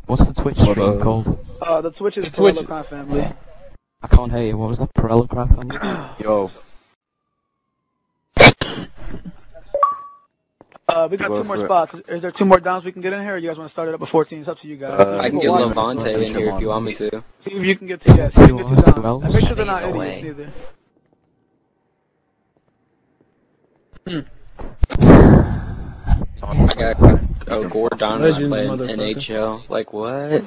What's the Twitch stream called? The Twitch is Parello Crime Family. I can't hear you. What was that? Parello Crime Family? Yo. We got 2 more spots. Is there 2 more downs we can get in here, or you guys want to start it up at 14? It's up to you guys. I can get Levante in here if you want me to. See if you can get 2 downs. And make sure they're not idiots either. I got Gordano playing NHL. Like, what?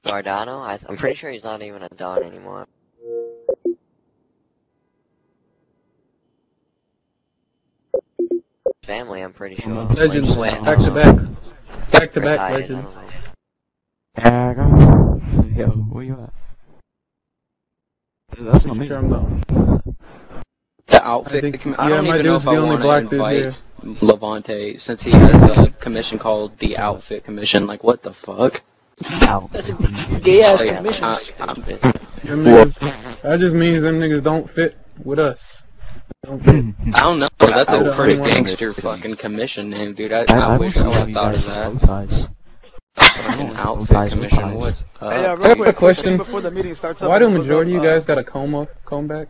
Gordano? I'm pretty sure he's not even a Don anymore. Family, I'm pretty sure. Legends, back to back. Back to back legends. Yeah, I got Yo, where you at? That's not me. The outfit. I don't even know if I want to invite Levante since he has a commission called the Outfit Commission. Like, what the fuck? Gay-ass commission. That just means them niggas don't fit with us. I don't know. That's a pretty gangster fucking commission name, dude. I wish I would've thought of that. Fucking Outfit Commission. What's up? Hey, I have a question. Before the meeting starts Why do majority of you guys got a comb back?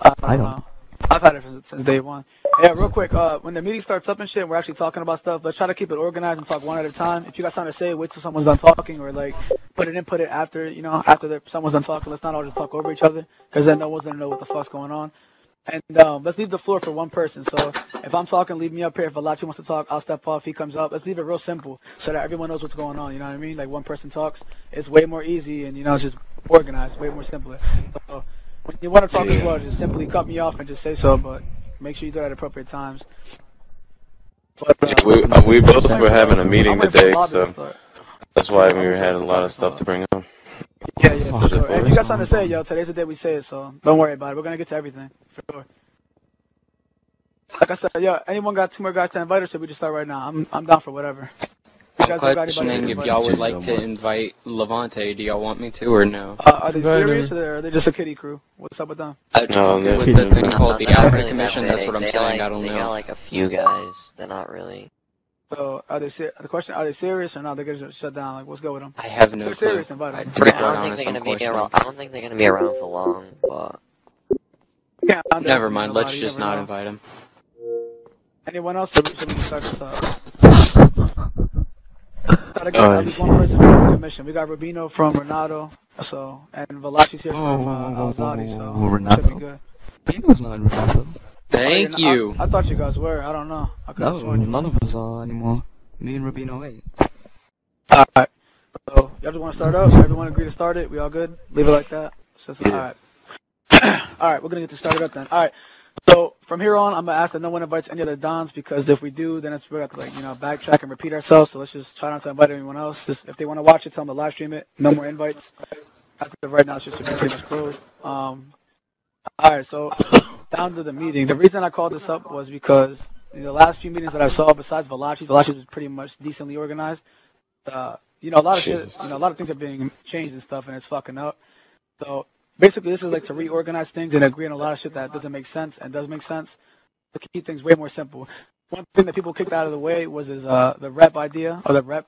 I don't know. I've had it since day one. Yeah, real quick, when the meeting starts up and shit, we're actually talking about stuff. Let's try to keep it organized and talk one at a time. If you got something to say, wait till someone's done talking, or like put it after, after someone's done talking. Let's not all just talk over each other, because then no one's gonna know what the fuck's going on. And let's leave the floor for one person. So if I'm talking, leave me up here. If Valachi wants to talk, I'll step off. He comes up. Let's leave it real simple so that everyone knows what's going on. You know what I mean? Like one person talks, it's way more easy and it's just organized, way more simpler. So when you want to talk as well, just simply cut me off and just say so. But make sure you do it at appropriate times. But, we both were having a meeting today, so that's why we had a lot of stuff to bring up. Yeah, for sure. Hey, if you got something to say, yo, today's the day we say it, so don't worry about it. We're gonna get to everything, for sure. Like I said, yo, anyone got 2 more guys to invite, or should we just start right now? I'm down for whatever. I'm questioning if y'all would like to invite Levante. Do y'all want me to or no? Are they serious, or are they just a kiddie crew? What's up with them? No, with the thing called the Outfit Commission, that's what I'm saying. I don't know. They got like a few guys. They're not really. So are they the question? Are they serious or not? They're gonna shut down. Like, what's good with them? I have no clue. Serious, invite them. I don't think they're gonna be around for long. But yeah, never mind. Let's just not invite them. Anyone else? Should we start this up? Gotta get at least one person from the commission. We got Rubino from Renato, and Valachi's here from Alzati, so Renato. should be good. Rubino's not in Renato. Thank you. I thought you guys were. I don't know. No, none of us are anymore. Me and Rubino ain't. Alright. So, y'all just want to start up? Everyone agree to start it? We all good? Leave it like that? Alright. Alright, we're gonna get this started up then. Alright. So, from here on, I'm gonna ask that no one invites any other Dons, because if we do, then we're gonna have to, backtrack and repeat ourselves. So let's just try not to invite anyone else. Just, if they want to watch it, tell them to live stream it. No more invites. As of right now, it's just pretty much closed. Alright, so down to the meeting. The reason I called this up was because the last few meetings that I saw, besides Valachi was pretty much decently organized. A lot of shit, a lot of things are being changed and stuff, and it's fucking up. So basically, this is like to reorganize things and agree on a lot of shit that doesn't make sense and does make sense to keep things way more simple. One thing that people kicked out of the way was the rep idea, or the rep,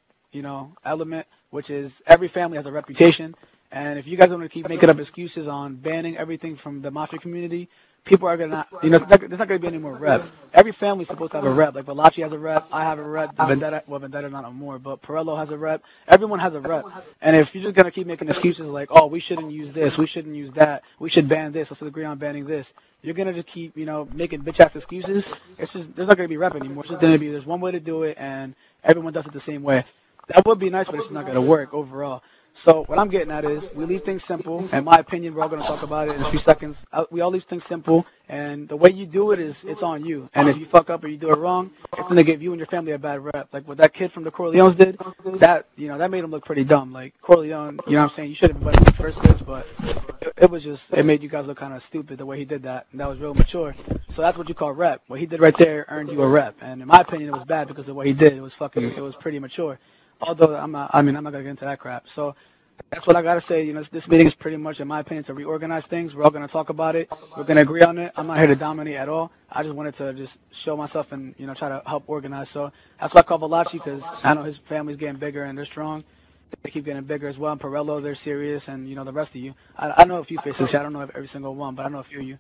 element, which is every family has a reputation. And if you guys want to keep making up excuses on banning everything from the Mafia community, people are going to not, there's not going to be any more rep. Every family's supposed to have a rep. Like Valachi has a rep, I have a rep, Vendetta not more, but Parello has a rep. Everyone has a rep. And if you're just going to keep making excuses like, oh, we shouldn't use this, we shouldn't use that, we should ban this, let's agree on banning this, you're going to just keep, making bitch-ass excuses. It's just, there's not going to be rep anymore. It's just going to be, there's one way to do it, and everyone does it the same way. That would be nice, but it's not going to work overall. So what I'm getting at is we leave things simple. In my opinion, we're all going to talk about it in a few seconds. We all leave things simple, and the way you do it is it's on you. And if you fuck up or you do it wrong, it's going to give you and your family a bad rep. Like what that kid from the Corleones did, that made him look pretty dumb. Like Corleone, you know what I'm saying? You should have been in the first place, but it made you guys look kind of stupid the way he did that, and that was real mature. So that's what you call rep. What he did right there earned you a rep. And in my opinion, it was bad because of what he did. It was pretty mature. Although I'm not gonna get into that crap. So that's what I gotta say. You know, this meeting is pretty much, in my opinion, to reorganize things. We're all gonna talk about it. We're gonna agree on it. I'm not here to dominate at all. I just wanted to just show myself and, you know, try to help organize. So that's why I call Valachi, because I know his family's getting bigger and they're strong. They keep getting bigger as well. And Perello, they're serious, and, you know, the rest of you. I know a few faces here. I don't know every single one, but I know a few of you.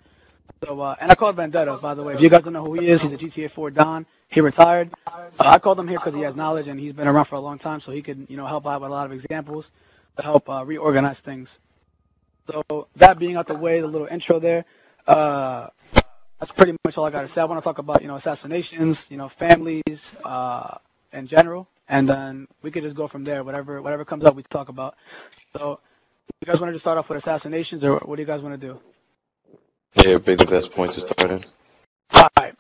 So, and I called Vendetta, by the way. If you guys don't know who he is, he's a GTA 4 Don. He retired. I called him here because he has knowledge and he's been around for a long time, so he could, you know, help out with a lot of examples to help reorganize things. So that being out the way, the little intro there, that's pretty much all I got to say. I want to talk about, you know, assassinations, you know, families in general, and then we could just go from there. Whatever comes up, we talk about. So you guys want to just start off with assassinations, or what do you guys want to do? Yeah, it'd be the best point to start in. All right.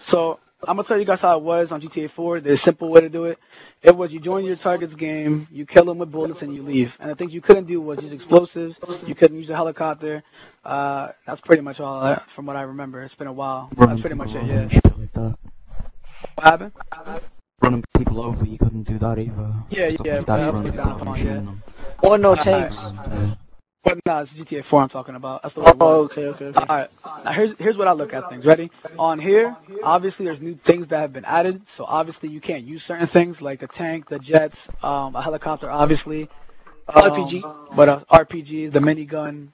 So I'm going to tell you guys how it was on GTA 4. There's a simple way to do it. It was you join your target's game, you kill them with bullets, and you leave. And the things you couldn't do was use explosives. You couldn't use a helicopter. That's pretty much all from what I remember. It's been a while. That's pretty much it, yeah. Like that. What happened? Running people over, you couldn't do that either. Yeah, Stuff yeah. like that, I'll running put down people on, and shooting them. Or no tanks. But no, it's GTA 4 I'm talking about. That's the one. Oh, okay. Alright, now here's what I look at things. Ready? On here, obviously there's new things that have been added, so obviously you can't use certain things like the tank, the jets, a helicopter, obviously. RPG. But RPG, the minigun,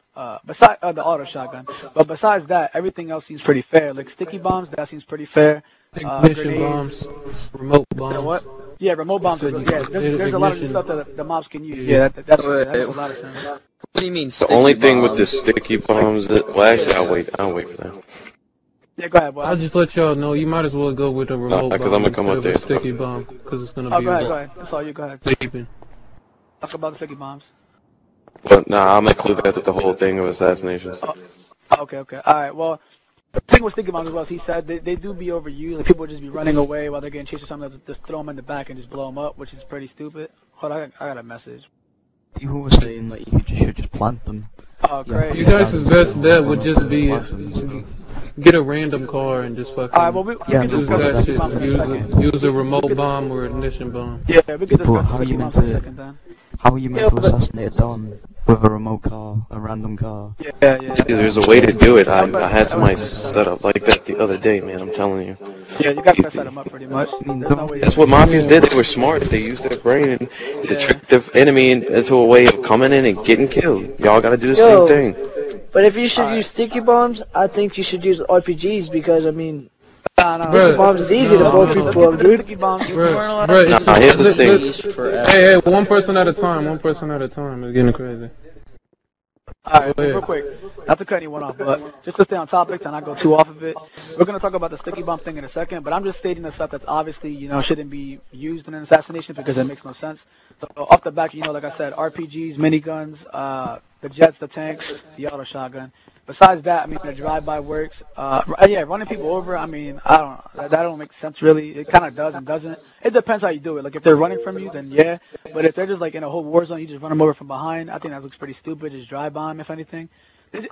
besides the auto shotgun. But besides that, everything else seems pretty fair. Like sticky bombs, that seems pretty fair. Ignition bombs, remote bombs. You know what? Yeah, remote bombs. So Yeah, there's a lot of new stuff that the mobs can use. Yeah, that makes a lot of sense. What do you mean? The only thing with the sticky bombs that, well, actually, I'll wait for that. Yeah, go ahead, boy. I'll just let y'all know, you might as well go with a remote because bomb I'm gonna come instead up of there. a sticky bomb, because it's gonna Oh, be go ahead. That's all you. Go ahead. sleeping. Talk about the sticky bombs. But nah, I'm include that with the whole thing of assassinations. Okay. All right. Well, the thing with sticky bombs as well, as he said, they do be overused. Like, people would just be running away while they're getting chased or something. Just throw them in the back and just blow them up, which is pretty stupid. Hold on, I got a message. People were saying that you should just plant them. Oh, great. You guys' best bet would just be get a random car and just fucking Alright, well, we can use discuss that the shit. sticky bombs in a second. Use a remote bomb or ignition bomb. Yeah, we can People, discuss how the are you sticky meant bombs in a to? second then. How are you meant to assassinate a Don with a remote car, a random car? Yeah. See, there's a way to do it. I had somebody set up like that the other day, man. I'm telling you. Yeah, you guys set them up pretty much. There's no way. That's what mafias did. They were smart. They used their brain and to trick the enemy into a way of coming in and getting killed. Y'all gotta do the same thing. But if you should use sticky bombs, I think you should use RPGs because, I mean, No. bombs is easy to blow people up, dude. Sticky bombs. Bruh, Here's the thing. Hey, one person at a time. One person at a time. It's getting crazy. Alright, real quick, not to cut anyone off, but just to stay on topic and not go too off of it, we're going to talk about the sticky bomb thing in a second, but I'm just stating the stuff that's obviously, you know, shouldn't be used in an assassination because it makes no sense. So off the back, you know, like I said, RPGs, miniguns, the jets, the tanks, the auto shotgun. Besides that, I mean, the drive-by works. Yeah, running people over, I mean, I don't know. That don't make sense, really. It kind of does and doesn't. It depends how you do it. Like, if they're running from you, then yeah. But if they're just, like, in a whole war zone, you just run them over from behind, I think that looks pretty stupid. Just drive by them, if anything.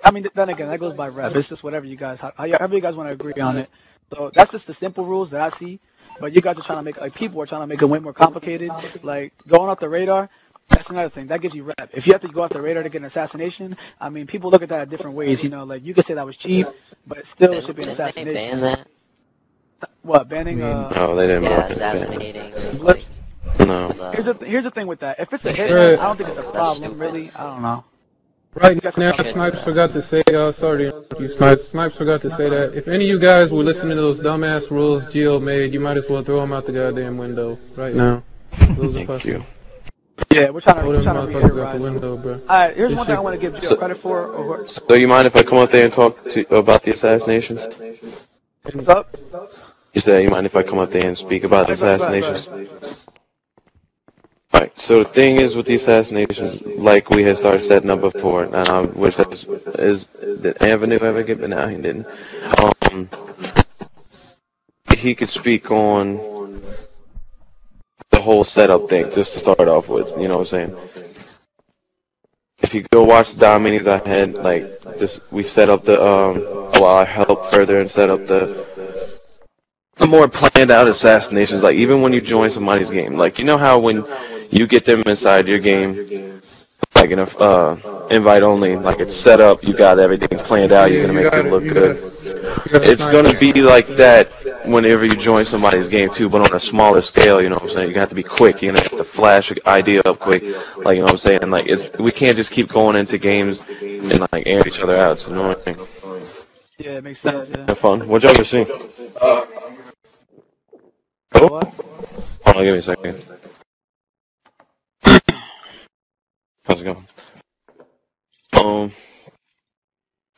I mean, then again, that goes by rep. It's just whatever you guys, however you guys want to agree on it. So that's just the simple rules that I see. But you guys are trying to make, like, people are trying to make it way more complicated. Like, going off the radar, that's another thing. That gives you rep. If you have to go off the radar to get an assassination, I mean, people look at that different ways. You know, like, you could say that was cheap, but still it should be an assassination. Didn't they ban that? What, banning? No, they didn't. Yeah, assassinating. Like, No. here's the thing with that. If it's a hit, I don't think it's a problem, really. I don't know. Right now, Snipes forgot to say, sorry to interrupt you, Snipes. Snipes forgot to say that. If any of you guys were listening to those dumbass rules Gio made, you might as well throw them out the goddamn window right now. Those are Thank you. Yeah, we're trying to Throw them motherfuckers out the reiterate. window, bro. Alright, here's one thing I want to give Gio credit for. So you mind if I come up there and talk about the assassinations? What's up? You said you mind if I come up there and speak about the assassinations? Alright, so the thing is with the assassinations, like we had started setting up before, and which is did Avenue ever get? But no, he didn't. He could speak on the whole setup thing, just to start off with, you know what I'm saying? If you go watch the Dom meetings I had, like, this, we set up the, well, I helped further and set up the more planned out assassinations, like, even when you join somebody's game, like, you know how when you get them inside your game, like an invite only, like it's set up, you got everything planned out, you're gonna make it look good. It's gonna be like that whenever you join somebody's game too, but on a smaller scale, you know what I'm saying? You're gonna have to be quick, you're gonna have to flash an idea up quick, like, you know what I'm saying? Like, we can't just keep going into games and like airing each other out, it's annoying. Yeah, it makes sense, yeah. Have fun. What y'all gonna see? What? Hold on, give me a second. How's it going?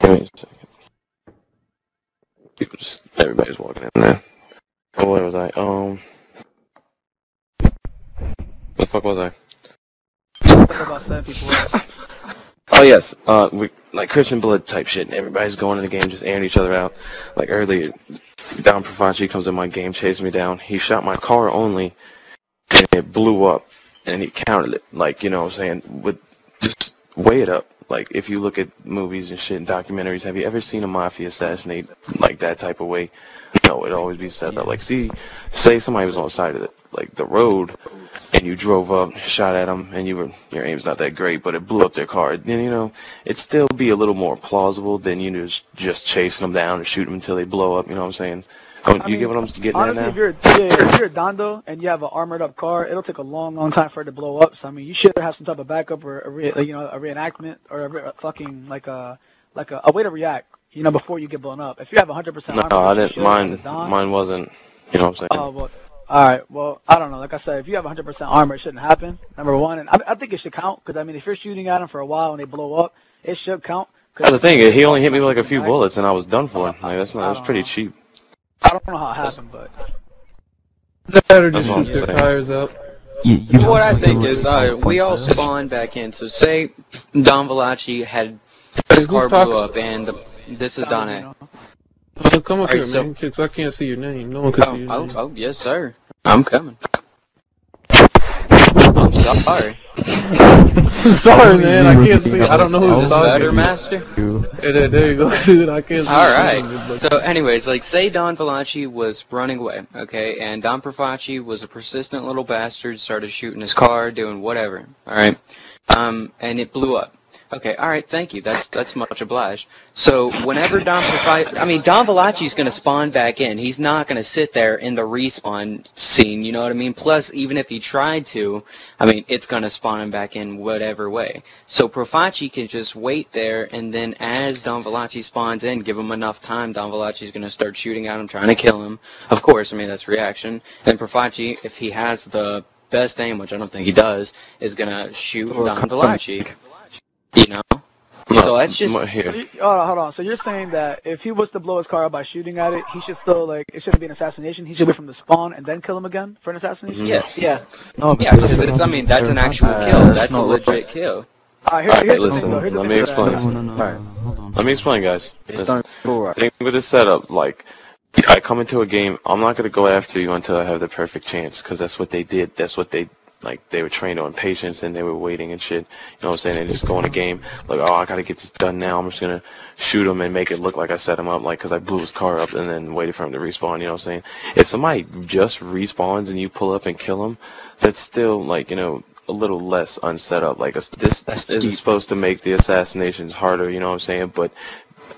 Give me a second. People just, everybody's walking in there. Oh, where was I? The fuck was I? About 7 people. Oh yes, we like Christian Blood type shit. And everybody's going in the game, just airing each other out. Like earlier, Don Profanci comes in my game, chased me down. He shot my car only, and it blew up. And he counted it. Like, you know what I'm saying? With just weigh it up. Like, if you look at movies and shit and documentaries, have you ever seen a mafia assassinate like that type of way? No, it'd always be set up. Like, say somebody was on the side of the road, and you drove up, shot at them, and your aim's not that great, but it blew up their car. Then, you know, it'd still be a little more plausible than you just chasing them down and shooting them until they blow up. You know what I'm saying? You get what I'm getting honestly, at now? if you're a Dondo and you have an armored up car, it'll take a long time for it to blow up. So I mean, you should have some type of backup or a reenactment or a fucking like a way to react, you know, before you get blown up. If you have 100% armor, No, I didn't. Mine wasn't. You know what I'm saying? Oh well. All right. Well, I don't know. Like I said, if you have 100% armor, it shouldn't happen. Number one, and I think it should count because I mean, if you're shooting at them for a while and they blow up, it should count. That's the thing. He only hit me with like a few bullets, and I was done for. Like that's pretty cheap. I don't know how it happened, but better just shoot their tires up. What I think is, we all spawn back in. So say Don Valachi had his car blew up, and this is Don A. So come up here, man, because I can't see your name. No one can see your name. Oh, yes, sir. I'm coming. I'm sorry. Sorry, man. I can't see. I don't know who's talking. Better, master. Yeah, there you go, dude. I can't see. All right. So, anyways, like, say Don Valachi was running away, okay, and Don Profanci was a persistent little bastard, started shooting his car, doing whatever. All right. And it blew up. Okay, all right, thank you. That's much obliged. So whenever Don Valachi's going to spawn back in. He's not going to sit there in the respawn scene, you know what I mean? Plus, even if he tried to, I mean, it's going to spawn him back in whatever way. So Profanci can just wait there, and then as Don Valachi spawns in, give him enough time, Don Valachi's going to start shooting at him, trying to kill him. Of course, I mean, that's reaction. And Profanci, if he has the best aim, which I don't think he does, is going to shoot Don Valachi. You know? So that's just... Hold on. So you're saying that if he was to blow his car up by shooting at it, he should still, like, it shouldn't be an assassination? He should wait from the spawn and then kill him again for an assassination? Yes. Yeah. Yeah, I mean, that's an actual kill. That's a legit kill. Alright, listen, let me explain. Let me explain, guys. The thing with this setup, like, I come into a game, I'm not going to go after you until I have the perfect chance, because that's what they did. That's what they... Like, they were trained on patience, and they were waiting and shit. You know what I'm saying? They just go in a game, like, oh, I gotta get this done now. I'm just gonna shoot him and make it look like I set him up, like, because I blew his car up and then waited for him to respawn, you know what I'm saying? If somebody just respawns and you pull up and kill him, that's still, like, you know, a little less unset up. Like, this is supposed to make the assassinations harder, you know what I'm saying? But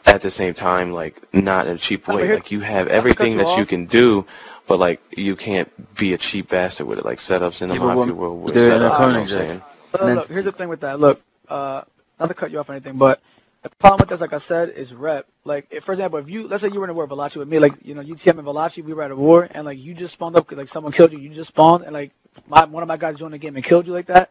at the same time, like, not in a cheap way. Like, you have everything that you can do, but, like, you can't be a cheap bastard with it, like setups in the Mafia world with setups, you know what I'm saying? Look, here's the thing with that. Look, not to cut you off or anything, but the problem with this, like I said, is rep. Like, if, for example, let's say you were in a war with Valachi with me, like, you know, UTM and Valachi, we were at a war, and, like, you just spawned up because, like, someone killed you, you just spawned, and, like, one of my guys joined the game and killed you like that.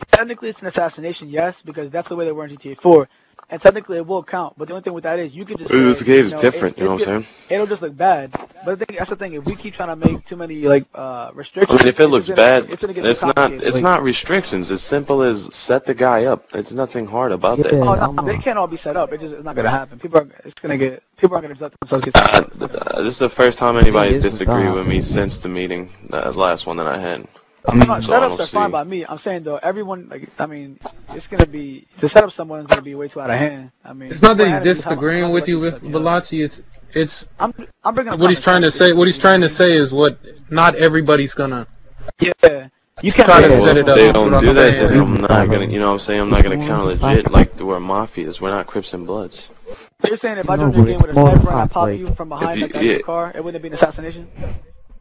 Technically, it's an assassination, yes, because that's the way they were in GTA 4. And technically, it will count. But the only thing with that is you can just. This game is different. You know what I'm saying? It'll just look bad. But that's the thing. If we keep trying to make too many like restrictions. I mean, if it looks bad, it's not restrictions. As simple as set the guy up. It's nothing hard about that. Oh, no, they can't all be set up. It's not gonna happen. People aren't gonna let themselves get set up. This is the first time anybody's disagreed with me since the meeting, the last one that I had. Setups are fine by me. I'm saying though, everyone, like, I mean, it's gonna be to set up someone is gonna be way too out of hand. I mean, it's not that he's disagreeing with you with Valachi. It's I'm bringing up what he's trying to say. What he's trying to say is what not everybody's gonna. Yeah, You can't Try to Well, set if it up. they That's don't what do I'm that, saying. then I'm not gonna, you know what I'm saying? I'm not gonna count legit like we're mafias. We're not Crips and Bloods. So you're saying if I No, joined your but game it's with a more sniper and I like- pop you from behind if like you- your car, it wouldn't be an assassination?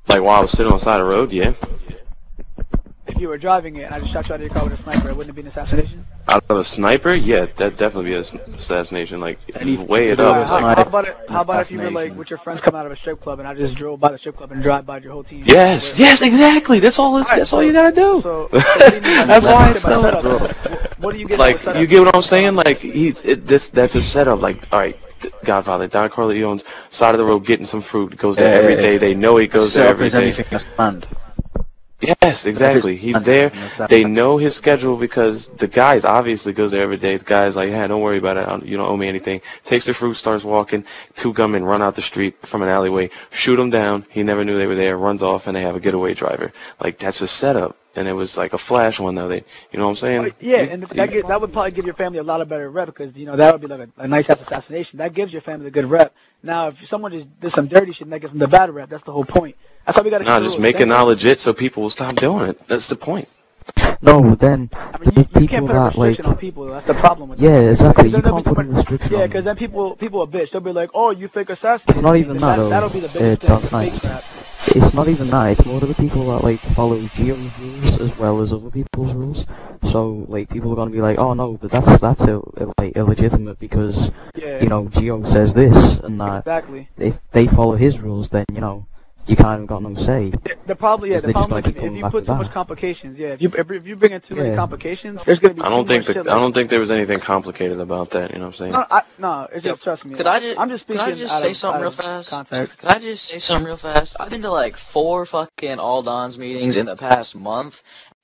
Like while I was sitting on the side of the road, yeah. If you were driving it and I just shot you out of your car with a sniper, it wouldn't be an assassination? Out of a sniper, yeah, that'd definitely be an assassination. Like, if you weigh it Alright, up, how, like, how about if you were like with your friends coming out of a strip club and I just drove by the strip club and drive by your whole team? yes, exactly. That's all you gotta do. So, what do you mean by That's why by it's so. setup? What do you get? Like, by setup? you get what I'm saying? Like, that's a setup. Like, alright, Godfather, Don Corleone's side of the road getting some fruit, goes there every day. They know he goes there every day. anything that's planned. Yes, exactly. He's there. They know his schedule because the guys obviously goes there every day. The guy's like, yeah, don't worry about it. You don't owe me anything. Takes the fruit, starts walking. Two gunmen run out the street from an alleyway, shoot him down. He never knew they were there. Runs off, and they have a getaway driver. Like, that's a setup. And it was like a flash one though. You know what I'm saying? Yeah, and that would probably give your family a lot of better rep because that would be like a nice ass assassination. That gives your family a good rep. Now, if someone just did some dirty shit and that gives them the bad rep, that's the whole point. That's why we got to. No, just make it not legit so people will stop doing it. That's the point. No, but then I mean, the you can't people put a that like restriction on people. That's the problem with yeah, that. exactly. You Because can't there'll put be a restriction. Yeah, on because then people are bitch. They'll be like, oh, you fake assassin. It's not even that, though. That'll be the biggest thing. That's nice. Fake crap. It's not even that. It's more to the people that like follow Geo's rules as well as other people's rules. So like people are gonna be like, oh no, but that's like illegitimate because Yeah. Geo says this and that. Exactly. If they follow his rules, then you kind of got no say. The problem, Because the they just problem gotta is keep if coming you back put with too that. much complications, if you bring in too many Yeah. complications, there's gonna be. I don't too think much that shit I don't think there was anything complicated about that. You know what I'm saying? No, it's just trust me. Could I just, I'm just speaking could I just out say of- something out real of fast? Context. Could I just say something real fast? I've been to like 4 fucking All Dons meetings in the past month.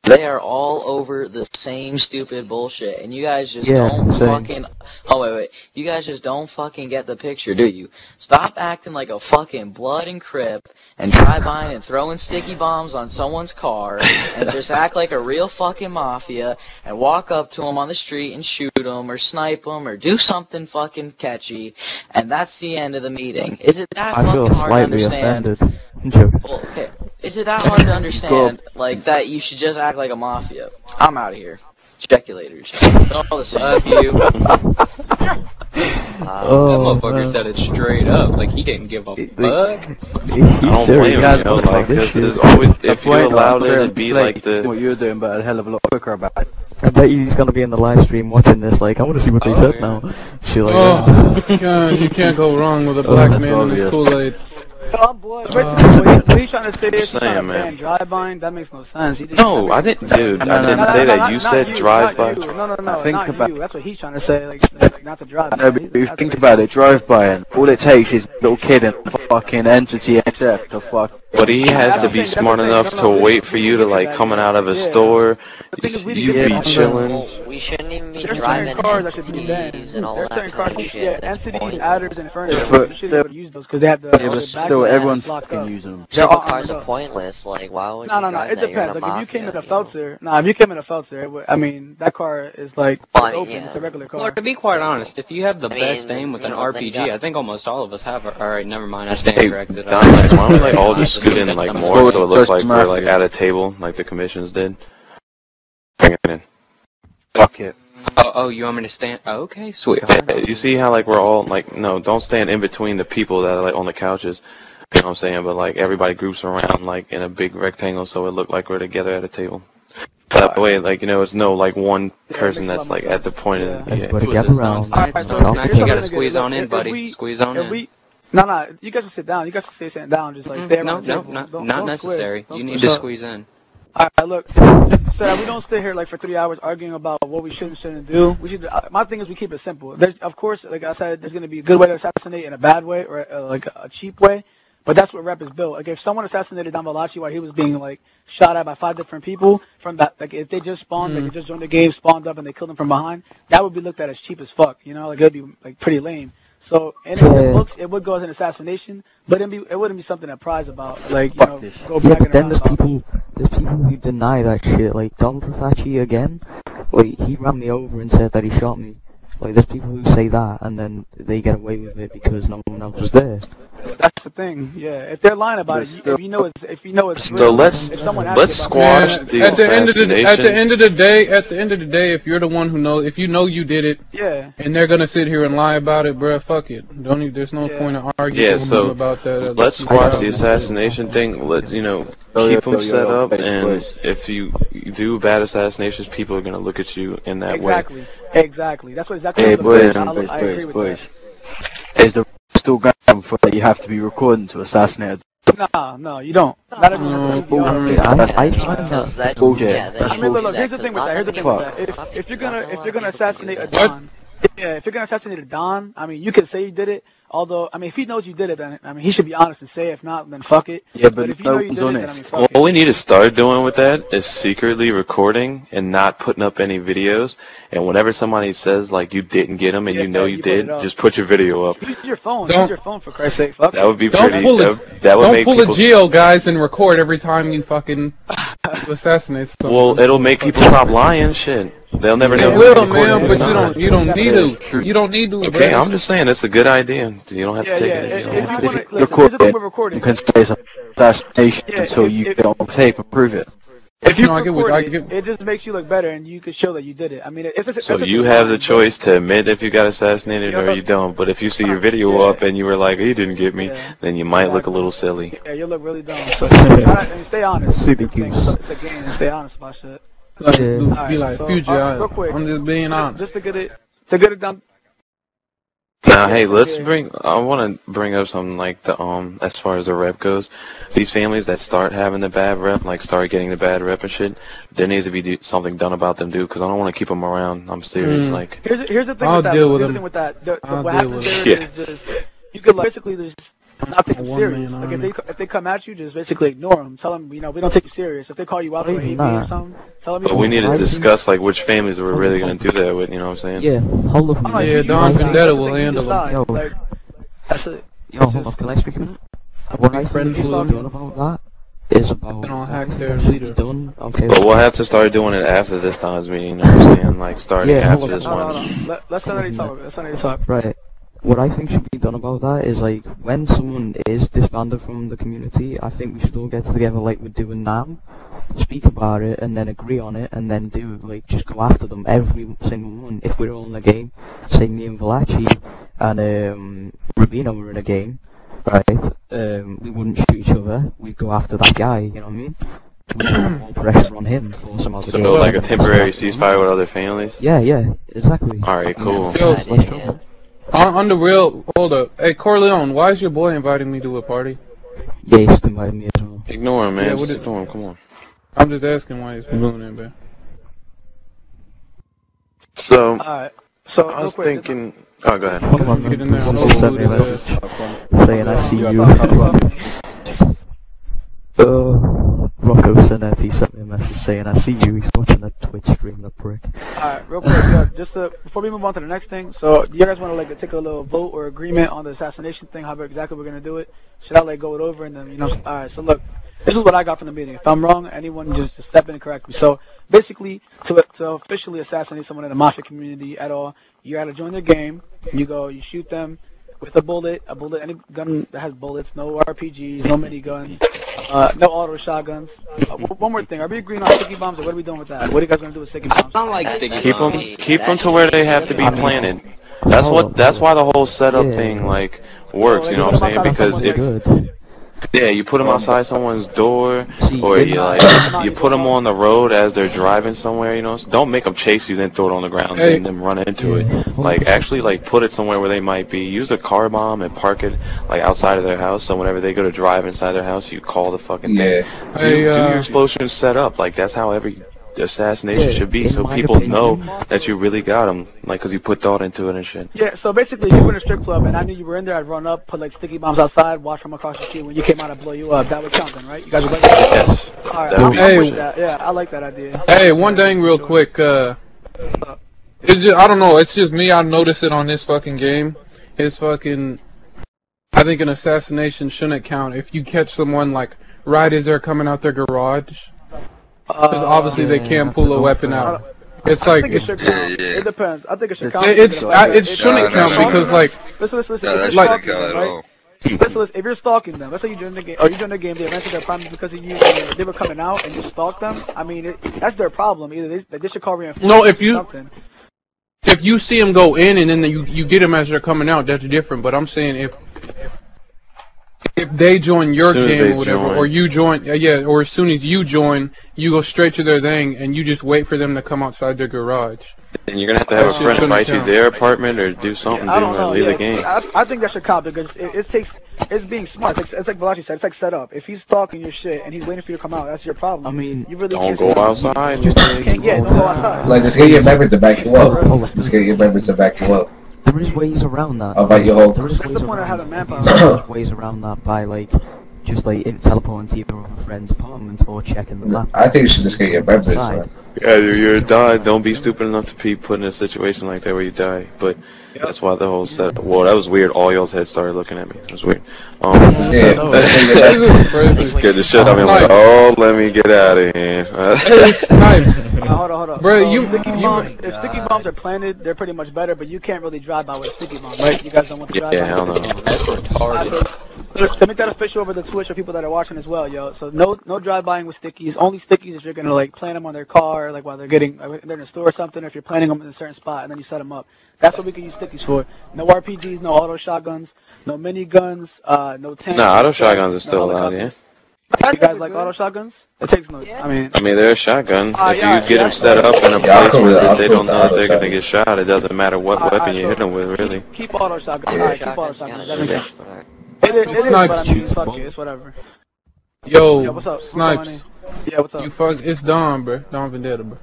They are all over the same stupid bullshit, and you guys just Yeah, don't same. fucking. Oh wait, you guys just don't fucking get the picture, do you? Stop acting like a fucking blood and crip, and drive by and throwing sticky bombs on someone's car, and just act like a real fucking mafia, and walk up to them on the street and shoot them, or snipe them, or do something fucking catchy, and that's the end of the meeting. Is it that I feel fucking hard to slightly understand? offended. I'm joking. Well, okay. Is it that hard to understand, like, that you should just act like a mafia? I'm out of here. Speculators. All this up you. Oh, That motherfucker man. said it straight up, like he didn't give a fuck. I don't blame him, like, because there's always, if you allowed it to be like the. What you're doing, but a hell of a lot quicker about it. I bet you he's gonna be in the live stream watching this. Like, I want to see what they said now. Shit like Oh, you can't go wrong with a black that's man in his obvious. Kool-Aid. I'm blood. What he's trying to say is he's trying to Saying, man. ban drive-by. That makes no sense. He just, No, I didn't, dude. I didn't say that. You said drive-by. No, Think not about- you. That's what he's trying to say. Like not to drive. No, but if you think about it, drive-by, and all it takes is a little kid and fucking entity SF to fuck. But he has to be smart enough to wait for you to like coming out of a store. The thing is, we You didn't be get- chilling. Well, we shouldn't even be There's driving certain cars that should be entities banned. and all There's that certain kind cars, of shit. That's entities, pointless. adders, and furniture. But You shouldn't be able to use those because they have the. Yeah, but the still, back everyone's locked fucking up. using them. They're Super all cars armored are up. pointless. Like, why would No, you no, drive it that? You're depends. a Like, if you came in a mafia, you know? Feltzer, if you came in a Feltzer, I mean, that car is like, Well, it's open, yeah. it's a regular car. Well, to be quite honest, if you have the I best mean, aim with you an know, then you RPG, got- I think almost all of us have. Alright, never mind. I stand Hey, corrected. Dominic, why don't we like all just scoot in That's like something more Well, so it looks like just we're like mafia. at a table like the commissions did? Bring it in. Fuck it. Oh, you want me to stand? Oh, okay, sweetheart. Yeah, you see how like we're all like no, don't stand in between the people that are like on the couches. You know what I'm saying? But like everybody groups around like in a big rectangle so it look like we're together at a table. That way, like it's no like one person that's like at the point of yeah. Everybody Who is get this around. Alright, nonsense? so Talk Snack, here's you gotta something squeeze look, on in, if buddy. we- Squeeze on if in. we, no, you guys can sit down. You guys can stay sitting down, just like stay around No, the no, table. not Don't necessary. squeeze. You Don't need to squeeze. squeeze in. Alright, look, so we don't stay here like for 3 hours arguing about what we should and shouldn't do. We should. My thing is we keep it simple. There's, of course, like I said, there's gonna be a good way to assassinate and a bad way, or like a cheap way. But that's what rep is built. Like if someone assassinated Don Valachi while he was being like shot at by 5 different people from that, like if they just spawned, like they just joined the game, spawned up, and they killed him from behind, that would be looked at as cheap as fuck. Like it'd be like pretty lame. So in the books, it would go as an assassination, but it wouldn't be something to prize about. Like go Yeah, bragging but then around there's about. people who deny that shit. Like Don Profaci again, like he ran me over and said that he shot me. Like there's people who say that and then they get away with it because no one else was there. That's the thing. Yeah, if they're lying about it, if you know it's So real, let's if someone asks you about squash it, the at the end of the assassination. at the end of the day, if you're the one who knows, if you know you did it, yeah. and they're gonna sit here and lie about it, bruh, fuck it. There's no point of arguing with them about that. Let's squash the assassination thing. Let keep them set up, and if you do bad assassinations, people are gonna look at you in that way. Exactly. That's what exactly. Hey, what boys, I agree with boys. Is the still going for that you have to be recording to assassinate? No, you don't. Not everyone. Bullshit. I mean, look, here's the thing with that. If you're gonna assassinate a Don, if you're gonna assassinate a Don, I mean, you can say you did it. Although, I mean, if he knows you did it, then I mean, he should be honest and say. If not, then fuck it. Yeah, but if you know you did it, then I mean, fuck it. What we need to start doing with that is secretly recording and not putting up any videos. And whenever somebody says like you didn't get them and you know you did, just put your video up. Use your phone. Use your phone for Christ's sake. Fuck. That would be don't pretty. Pull that would don't make pull people a Geo, guys, and record every time you fucking assassinate someone. Well, it'll make people stop lying. Shit. They'll never know. It will, man, but you don't need to. You don't need to. Okay, I'm just saying it's a good idea. You don't have to take it. If you record it, you can say it's assassination until you get on tape and prove it. If you record it just makes you look better, and you can show that you did it. I mean, so you have the choice to admit if you got assassinated or you don't. But if you see your video up and you were like, "He didn't get me," then you might look a little silly. Yeah, you'll look really dumb. So stay honest. It's a game. Stay honest about shit. Be like, Future, I'm just being honest. Just to get it done. Now, hey, I want to bring up something like as far as the rep goes. These families that start having the bad rep, like start getting the bad rep and shit, there needs to be something done about them, dude, because I don't want to keep them around. I'm serious, like. Here's the thing I'll with that. deal with them. What happens there is just, you can basically just not take them serious. Like if they come at you, just basically ignore them. Tell them, we don't take you serious. If they call you out for AV or something, tell them. But we need to discuss like which families we're really gonna do that with. You know what I'm saying? Yeah, hold up. Yeah, Don Vendetta will handle them. Like, that's it. Yo, hold up. Can I speak a minute? What I think is done about that is about don't hack their leader. Done. Okay. But we'll have to start doing it after this time's meeting. You know what I'm saying? Like starting after this one. Let's not already talk. Right. What I think should be done about that is like when someone is disbanded from the community, I think we should all get together like we're doing now, speak about it, and then agree on it, and then just go after them every single one. If we're all in a game, say me and Valachi and Rubino were in a game, right? We wouldn't shoot each other. We'd go after that guy. You know what I mean? We'd put more pressure on him for some other. So like a temporary ceasefire with other families. Yeah, exactly. All right, cool. On the real, hold up. Hey, Corleone, why is your boy inviting me to a party? Yeah, he's inviting me as well. Ignore him, man. Just ignore him. Come on. I'm just asking why he's doing that, man. So, so I was thinking. Oh, go ahead. Hold on, Get in there. someone sent me a message saying I see you. Rocco Sanetti sent me a message saying I see you. He's watching that Twitch stream, that prick. Alright, real quick, just before we move on to the next thing, so do you guys want to take a little vote or agreement on the assassination thing, how exactly we're gonna do it? Should I go it over and then alright, so look, this is what I got from the meeting. If I'm wrong, anyone just step in and correct me. So basically, to officially assassinate someone in the Mafia community at all, you gotta join the game. You shoot them with a bullet, any gun that has bullets, no RPGs, no miniguns, no auto shotguns. One more thing, are we agreeing on sticky bombs, or what are we doing with that? What are you guys gonna do with sticky bombs? I don't like sticky bombs. Keep them to where they have to be planted. That's why the whole setup thing works. You know what I'm saying? Because you put them outside someone's door, or you put them on the road as they're driving somewhere. You know, so don't make them chase you, then throw it on the ground, and then run into it. Actually, put it somewhere where they might be. Use a car bomb and park it outside of their house. So whenever they go to drive inside their house, you call the fucking thing. Do your explosions set up. That's how every assassination should be, so people know that you really got them, because you put thought into it and shit. Yeah, so basically, if you were in a strip club and I knew you were in there, I'd run up, put sticky bombs outside, watch from across the street. When you came out, I'd blow you up. That would count then, right? You guys would like that? Yes. Alright, I'm with that. Yeah, I like that idea. Hey, one thing real quick, it's just, I don't know, it's just me, I noticed it on this fucking game. It's fucking, I think an assassination shouldn't count if you catch someone, right as they're coming out their garage. Because obviously they can't pull a weapon out. It's it depends. I think it should count. It shouldn't count because listen. That shouldn't count at all. Listen, if you're stalking them, let's say you're doing the game, or you're doing the game, they rented their apartment because of you, and they were coming out and you stalked them. I mean, that's their problem. Either they should call reinforcements. No, if you see them go in and then you get them as they're coming out, that's different. But I'm saying if they join your game or whatever, or you join, or as soon as you join, you go straight to their thing and you just wait for them to come outside their garage. And you're gonna have to have a friend invite you to their apartment or do something to leave the game. I think that should count because it's being smart. It's like Valachi said, it's like set up. If he's stalking your shit and he's waiting for you to come out, that's your problem. I mean, you really don't go outside. Don't go outside. Like, just get your members to back you up. Just get your members to back you up. There is ways around that. I'll invite you home. That's the point of having manpower. There's ways around that by just teleporting to your friend's apartment or checking the map. I think you should just get your members. Like. Yeah, you're dying. Don't be stupid enough to be put in a situation like that where you die. But that's why the whole setup. Well, that was weird. All y'all's heads started looking at me. It was weird. It scared the shit out of me. I'm like, oh, let me get out of here. Snipes. Hold on. Bro, if sticky bombs are planted, they're pretty much better, but you can't really drive by with a sticky bomb, right? You guys don't want to drive by. Yeah, hell no. That's retarded. To make that official over the Twitch for people that are watching as well, yo. So no drive-buying with stickies. Only stickies if you're gonna plant them on their car, while they're they're in a store or something. Or if you're planting them in a certain spot and then you set them up. That's what we can use stickies for. No RPGs, no auto shotguns, no miniguns, no tanks. Nah, auto shotguns are still allowed, yeah. You guys like auto shotguns? It takes no. I mean, they're a shotgun. If you get them set up in a place where they don't know if they're gonna get shot, it doesn't matter what weapon you hit them with, really. Keep auto shotguns. Alright, keep auto shotguns. It is, but I mean, fuck it, it's whatever. Yo, what's up? Snipes. Yeah, what's up? It's Don, bro. Don Vendetta, bro.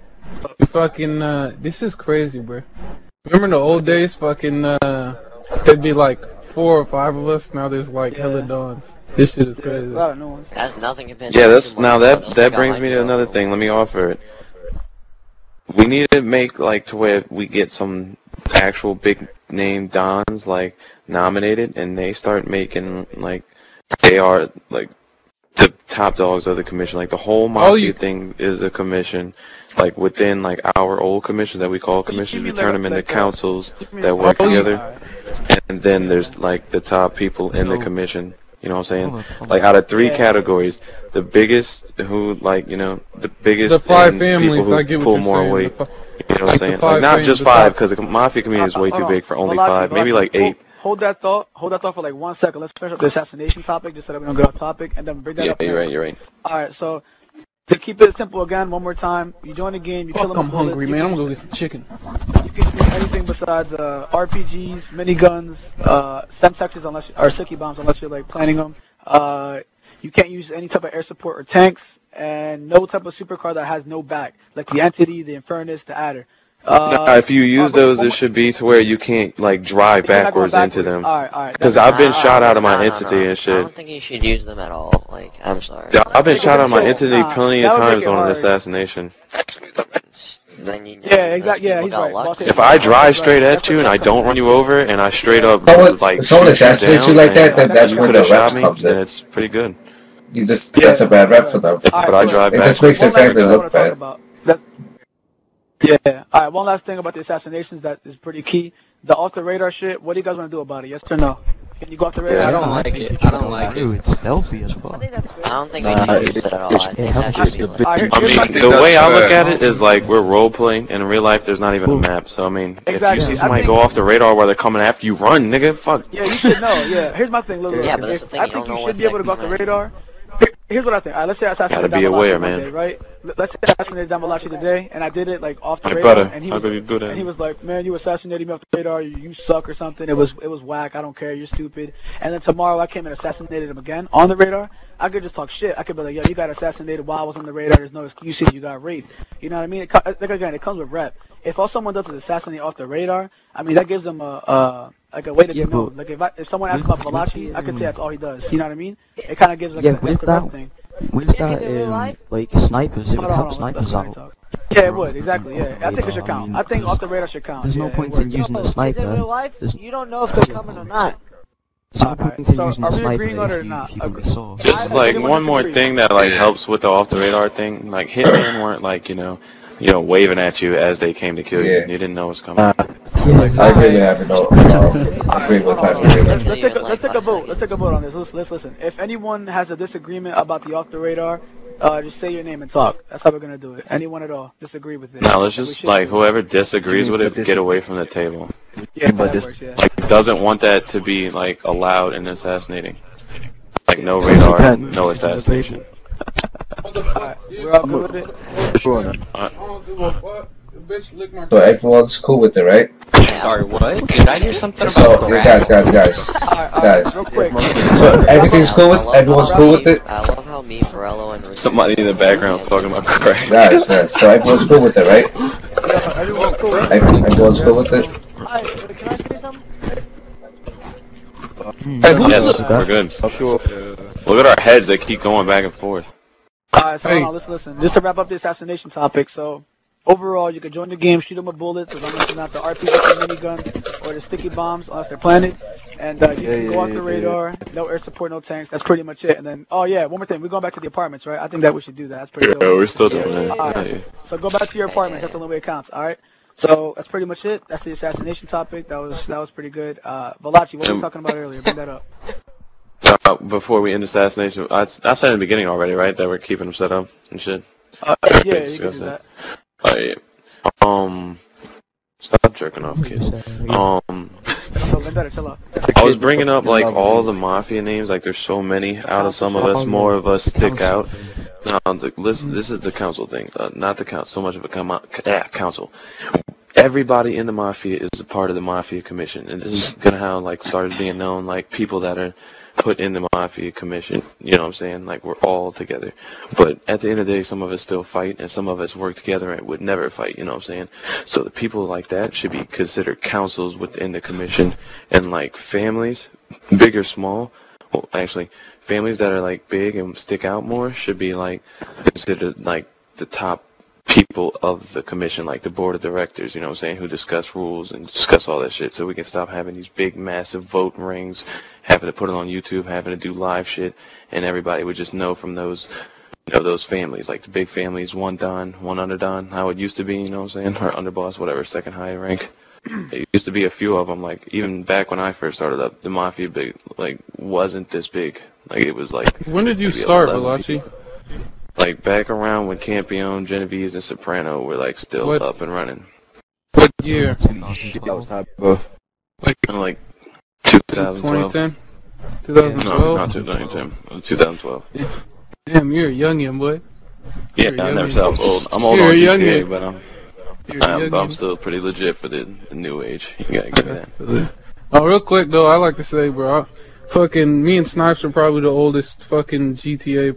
You fucking, this is crazy, bro. Remember in the old days, fucking, there'd be like 4 or 5 of us, now there's hella Dons. This shit is crazy. That's nothing compared to that brings me to another thing. Let me offer it. We need to make, to where we get some actual big name Dons, nominated, and they start making, they are, the top dogs of the commission. The whole Mafia thing is a commission. Within, our old commission that we call commissions, we turn them into councils that work together. And then there's, the top people in the commission. You know what I'm saying? Out of 3 categories, the biggest who, the biggest the 5 families, people who I get pull what more you're weight. You know what I'm saying? Not just 5, because the Mafia community is way too big for only 5. Maybe 8. Hold that thought for 1 second. Let's finish up the assassination topic, just so that we don't get off topic, and then bring that up. Yeah, you're right. Alright, so, to keep it simple again, one more time, you join the game, you kill them. I'm hungry, man. I'm gonna go get some chicken. You can use anything besides RPGs, miniguns, semtexes or sticky bombs unless you're planning them. You can't use any type of air support or tanks, and no type of supercar that has no back, like the Entity, the Infernus, the Adder. If you use those, it should be to where you can't drive backwards into them. Alright. Because I've been shot out of my Entity and shit. I don't think you should use them at all. I'm sorry. I've been shot out of my Entity plenty of times on an assassination. Yeah, exactly. Yeah, he's right. If I drive straight at you and I don't run you over and I straight up if someone assassinates you like that, then that's when the rep comes in. Then it's pretty good. That's a bad rep for them. But I drive it just makes their family look bad. Yeah. Alright, one last thing about the assassinations that is pretty key. The off the radar shit, what do you guys want to do about it? Yes or no? Can you go off the radar? I don't like it. I don't like it. It's stealthy as fuck. I don't think we can use it at all. I think that should be the way I look at it is we're role playing, and in real life there's not even a map. So if you see somebody go off the radar while they're coming after you, run, nigga. Fuck. Yeah, you should know. Yeah, here's my thing. Look, yeah, but that's the thing. I think you should be able to go off the radar. Here's what I think. Let's say I assassinated Gotta be aware, man. Today, right? Let's say I assassinated Valachi today, and I did it off the radar. And he was like, "Man, you assassinated me off the radar. You suck or something. It was whack. I don't care. You're stupid." And then tomorrow I came and assassinated him again on the radar. I could just talk shit. I could be like, "Yo, you got assassinated while I was on the radar. There's no excuses. You got raped." You know what I mean? It comes with rep. If all someone does is assassinate off the radar, I mean that gives them a way to be known. If someone asks about Valachi, I could say that's all he does. You know what I mean? It kind of gives a rep thing. With that, snipers, it would help snipers out. Yeah, it would, exactly, yeah. I think it should count. I think off the radar should count. There's no point in using the sniper. In real life, you don't know if they're coming or not. There's no point in using the sniper if you can saw. Just one more thing that helps with the off the radar thing. Hitmen weren't waving at you as they came to kill you. You didn't know it was coming. I agree with having no. I agree with having. Let's take a vote. Let's take a vote on this. Let's listen. If anyone has a disagreement about the off the radar, just say your name and talk. That's how we're gonna do it. Anyone at all disagree with it? No, let's just like whoever disagrees with it, get away from the table. Yeah, that works, yeah. Like doesn't want that to be like allowed in assassinating. Like no radar, no assassination. Alright, we're all good with it? Sure. So everyone's cool with it, right? Sorry, what? Did I hear something about So crack? guys. Real quick. So everything's cool with. Everyone's cool with it. I love how me, Morello, and Somebody in the background is talking about crack. Guys. So everyone's cool with it, right? Everyone's cool with it? Everyone's cool with it. Hi, can I say something? Yes, we're good. Sure. Look at our heads; they keep going back and forth. Alright, so hold on, let's listen. Just to wrap up the assassination topic, so overall, you can join the game, shoot them with bullets, as long as it's not the RPG minigun or the sticky bombs, unless they're planted. And you can go off the radar, no air support, no tanks. That's pretty much it. And then, oh yeah, one more thing. We're going back to the apartments, right? I think that we should do that. That's pretty Yeah, dope. we're still doing that. Alright, so go back to your apartments. That's the only way it counts. Alright. So that's pretty much it. That's the assassination topic. That was pretty good. Valachi, what were we talking about earlier? Bring that up. Before we end assassination, I said in the beginning already, right, that we're keeping them set up and shit. Yeah, you can do that. Stop jerking off, kids. Chill out. I was bringing up like all the mafia names, like there's so many. Out of some of us, more of us stick out. No, listen, this is the council thing, not the council. So much of a council. Everybody in the mafia is a part of the Mafia Commission, and this is gonna how like started being known, like people that are put in the Mafia Commission. You know what I'm saying? Like we're all together. But at the end of the day, some of us still fight, and some of us work together and would never fight. You know what I'm saying? So the people like that should be considered councils within the commission, and like families, big or small. Well, actually, families that are like big and stick out more should be like considered like the top people of the commission, like the board of directors, you know what I'm saying, who discuss rules and discuss all that shit, so we can stop having these big massive vote rings, having to put it on YouTube, having to do live shit, and everybody would just know from those, you know, those families, like the big families, one Don, one under Don, how it used to be, you know what I'm saying, or underboss, whatever, second high rank. It used to be a few of them, like even back when I first started up, the mafia big, like wasn't this big, like it was like. When did you start, Valachi? Like back around when Campione, Genovese, and Soprano were like still up and running. What year? Like 2012. 2010? 2012? No, not 2010. 2012. Damn, you're a youngin', boy. Yeah, I never said I was old. I'm old on GTA, but I'm still pretty legit for the new age. You gotta give me that. Oh, real quick though, I like to say, bro, fucking me and Snipes are probably the oldest fucking GTA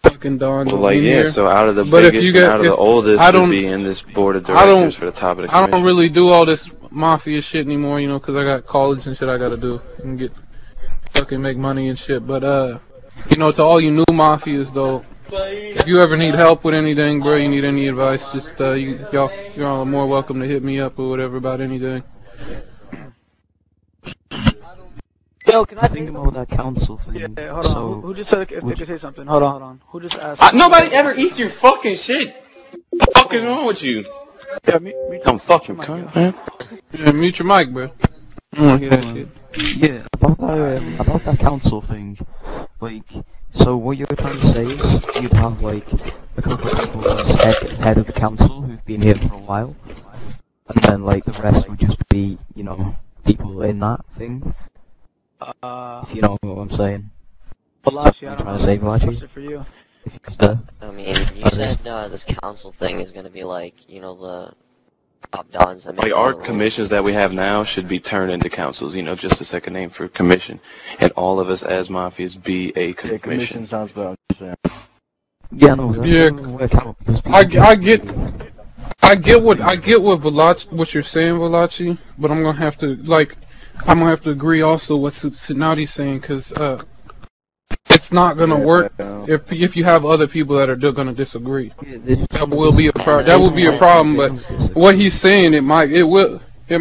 fucking Dons. Well, like, yeah, here. so out of the But biggest and out of the oldest should be in this board of directors for the top of the commission. I don't really do all this mafia shit anymore, you know, because I got college and shit I gotta do and get fucking make money and shit. But you know, to all you new mafias though, if you ever need help with anything, bro, you need any advice, just you're all more welcome to hit me up or whatever about anything. Yo, can I think about that council thing? Yeah, hold on. So, who just said if they could say something? Hold on. Who just asked? Nobody ever eats your fucking shit. What the fuck is wrong with you? Yeah, I'm fucking cunt, man. Yeah, mute your mic, bro. I don't wanna hear that shit. Yeah, about that council thing. Like, so what you're trying to say is you'd have like a couple of people as head of the council who've been here for a while, and then like the rest would just be, you know, people in that thing. If you know what I'm saying. Valachi, I don't trying to say, Valachi? for you. I mean, you said this council thing is gonna be like, you know, the top dons that make Like our commissions that we have now should be turned into councils, you know, just a second name for commission, and all of us as mafias be a commission. Commission sounds better. Yeah, no, that's Yeah, gonna work out because I get what what you're saying, Valachi, but I'm gonna have to agree also with what Sinati's saying, because it's not gonna work if you have other people that are gonna disagree. That will be a problem. But what he's saying, it might work. I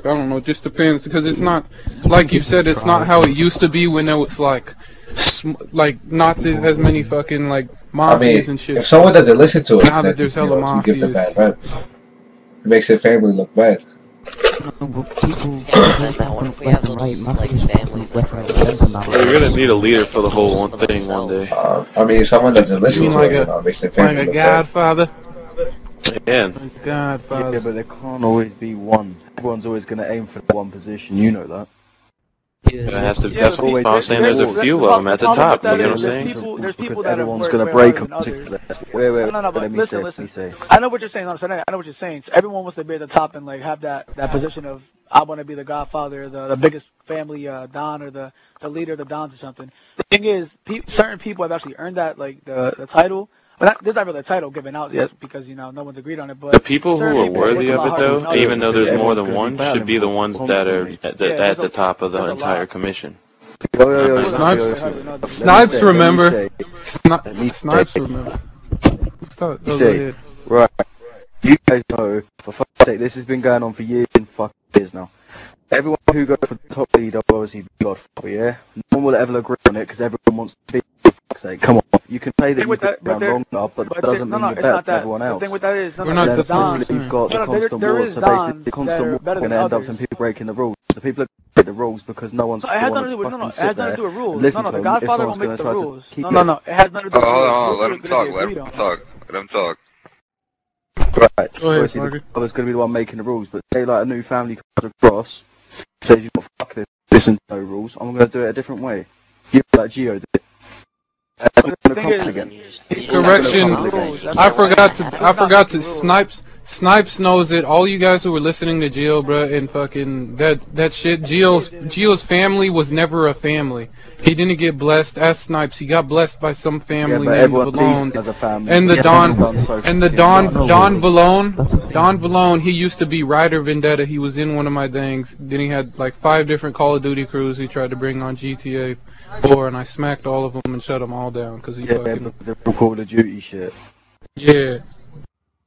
don't know. It just depends, because it's not like you said. It's not how it used to be when there was like not as many fucking like mafias and shit. If someone doesn't listen to it, now then that there's hella you give the mafias. bad rep. It makes their family look bad. No, but people Yeah, then what if we have those, like, families that left, right, and centre now. Well, you're gonna need a leader for the whole one thing one day. I mean, someone that just listens to like it, a- makes their Like family a look bad. godfather. Yeah. Like a godfather. Yeah, but there can't always be one. Everyone's always going to aim for one position, you know that. It has to. Yeah, That's but what people- I'm saying. There's a few of them at the top. You know what I'm saying? There's people Because that are everyone's way- going way to break harder them. than others. Wait, No, but let me listen, say, listen. let me say. I know what you're saying. No, sorry, I know what you're saying. So everyone wants to be at the top and like have that position of I want to be the godfather, the biggest family don, or the leader of the dons or something. The thing is, certain people have actually earned that like the title. But there's not really a title given out yet because no one's agreed on it. But The people who certain are people worthy work a of lot it, harder though, than others. even though there's more than Everyone's one, gonna be should be the ones that are at the top of the there's a entire lot. commission. Snipes remember. Let me Snipes say- remember. Start, You go say, ahead. right, you guys know, for fuck's sake, this has been going on for years and fucking years now. Everyone who goes for the top leader will obviously be Godfather, yeah? No one will ever agree on it because everyone wants to be, for fuck's sake. Come on, you can say that you've been around long enough, but that doesn't mean you're it's better not than that. everyone The else. thing with that is, We're not Then the same. essentially you've got the No, there- constant there war, is so basically dons the constant that are war better going than to end up others. in people breaking the rules. The people that break the rules because no one's So it has going nothing to do with to it has sit nothing to there do with rules. and listen No, to the them if Godfather someone's won't going make to the try to rules. keep No, it has nothing to do with rules. Hold on, let him Rules are talk, gonna be let agreed him on. talk, let him talk. Right, Go ahead, obviously Margaret. the father's going to be the one making the rules, but say like a new family comes across, says you got fuck this, listen to no rules, I'm going to do it a different way. You like Geo did it. It's going to thing come is- again. Correction. I forgot to Snipes knows it. All you guys who were listening to Geo, bruh, and fucking that shit. Geo's family was never a family. He didn't get blessed as Snipes. He got blessed by some Yeah, family but named everyone sees Balone. it as a family. And the Yeah, Don everyone's so and the fucking Don right. Don Balone, he used to be Rider Vendetta. He was in one of my things. Then he had like 5 different Call of Duty crews he tried to bring on GTA 4, and I smacked all of them and shut them all down because he Yeah, fucking because they're all Call of Duty shit. yeah.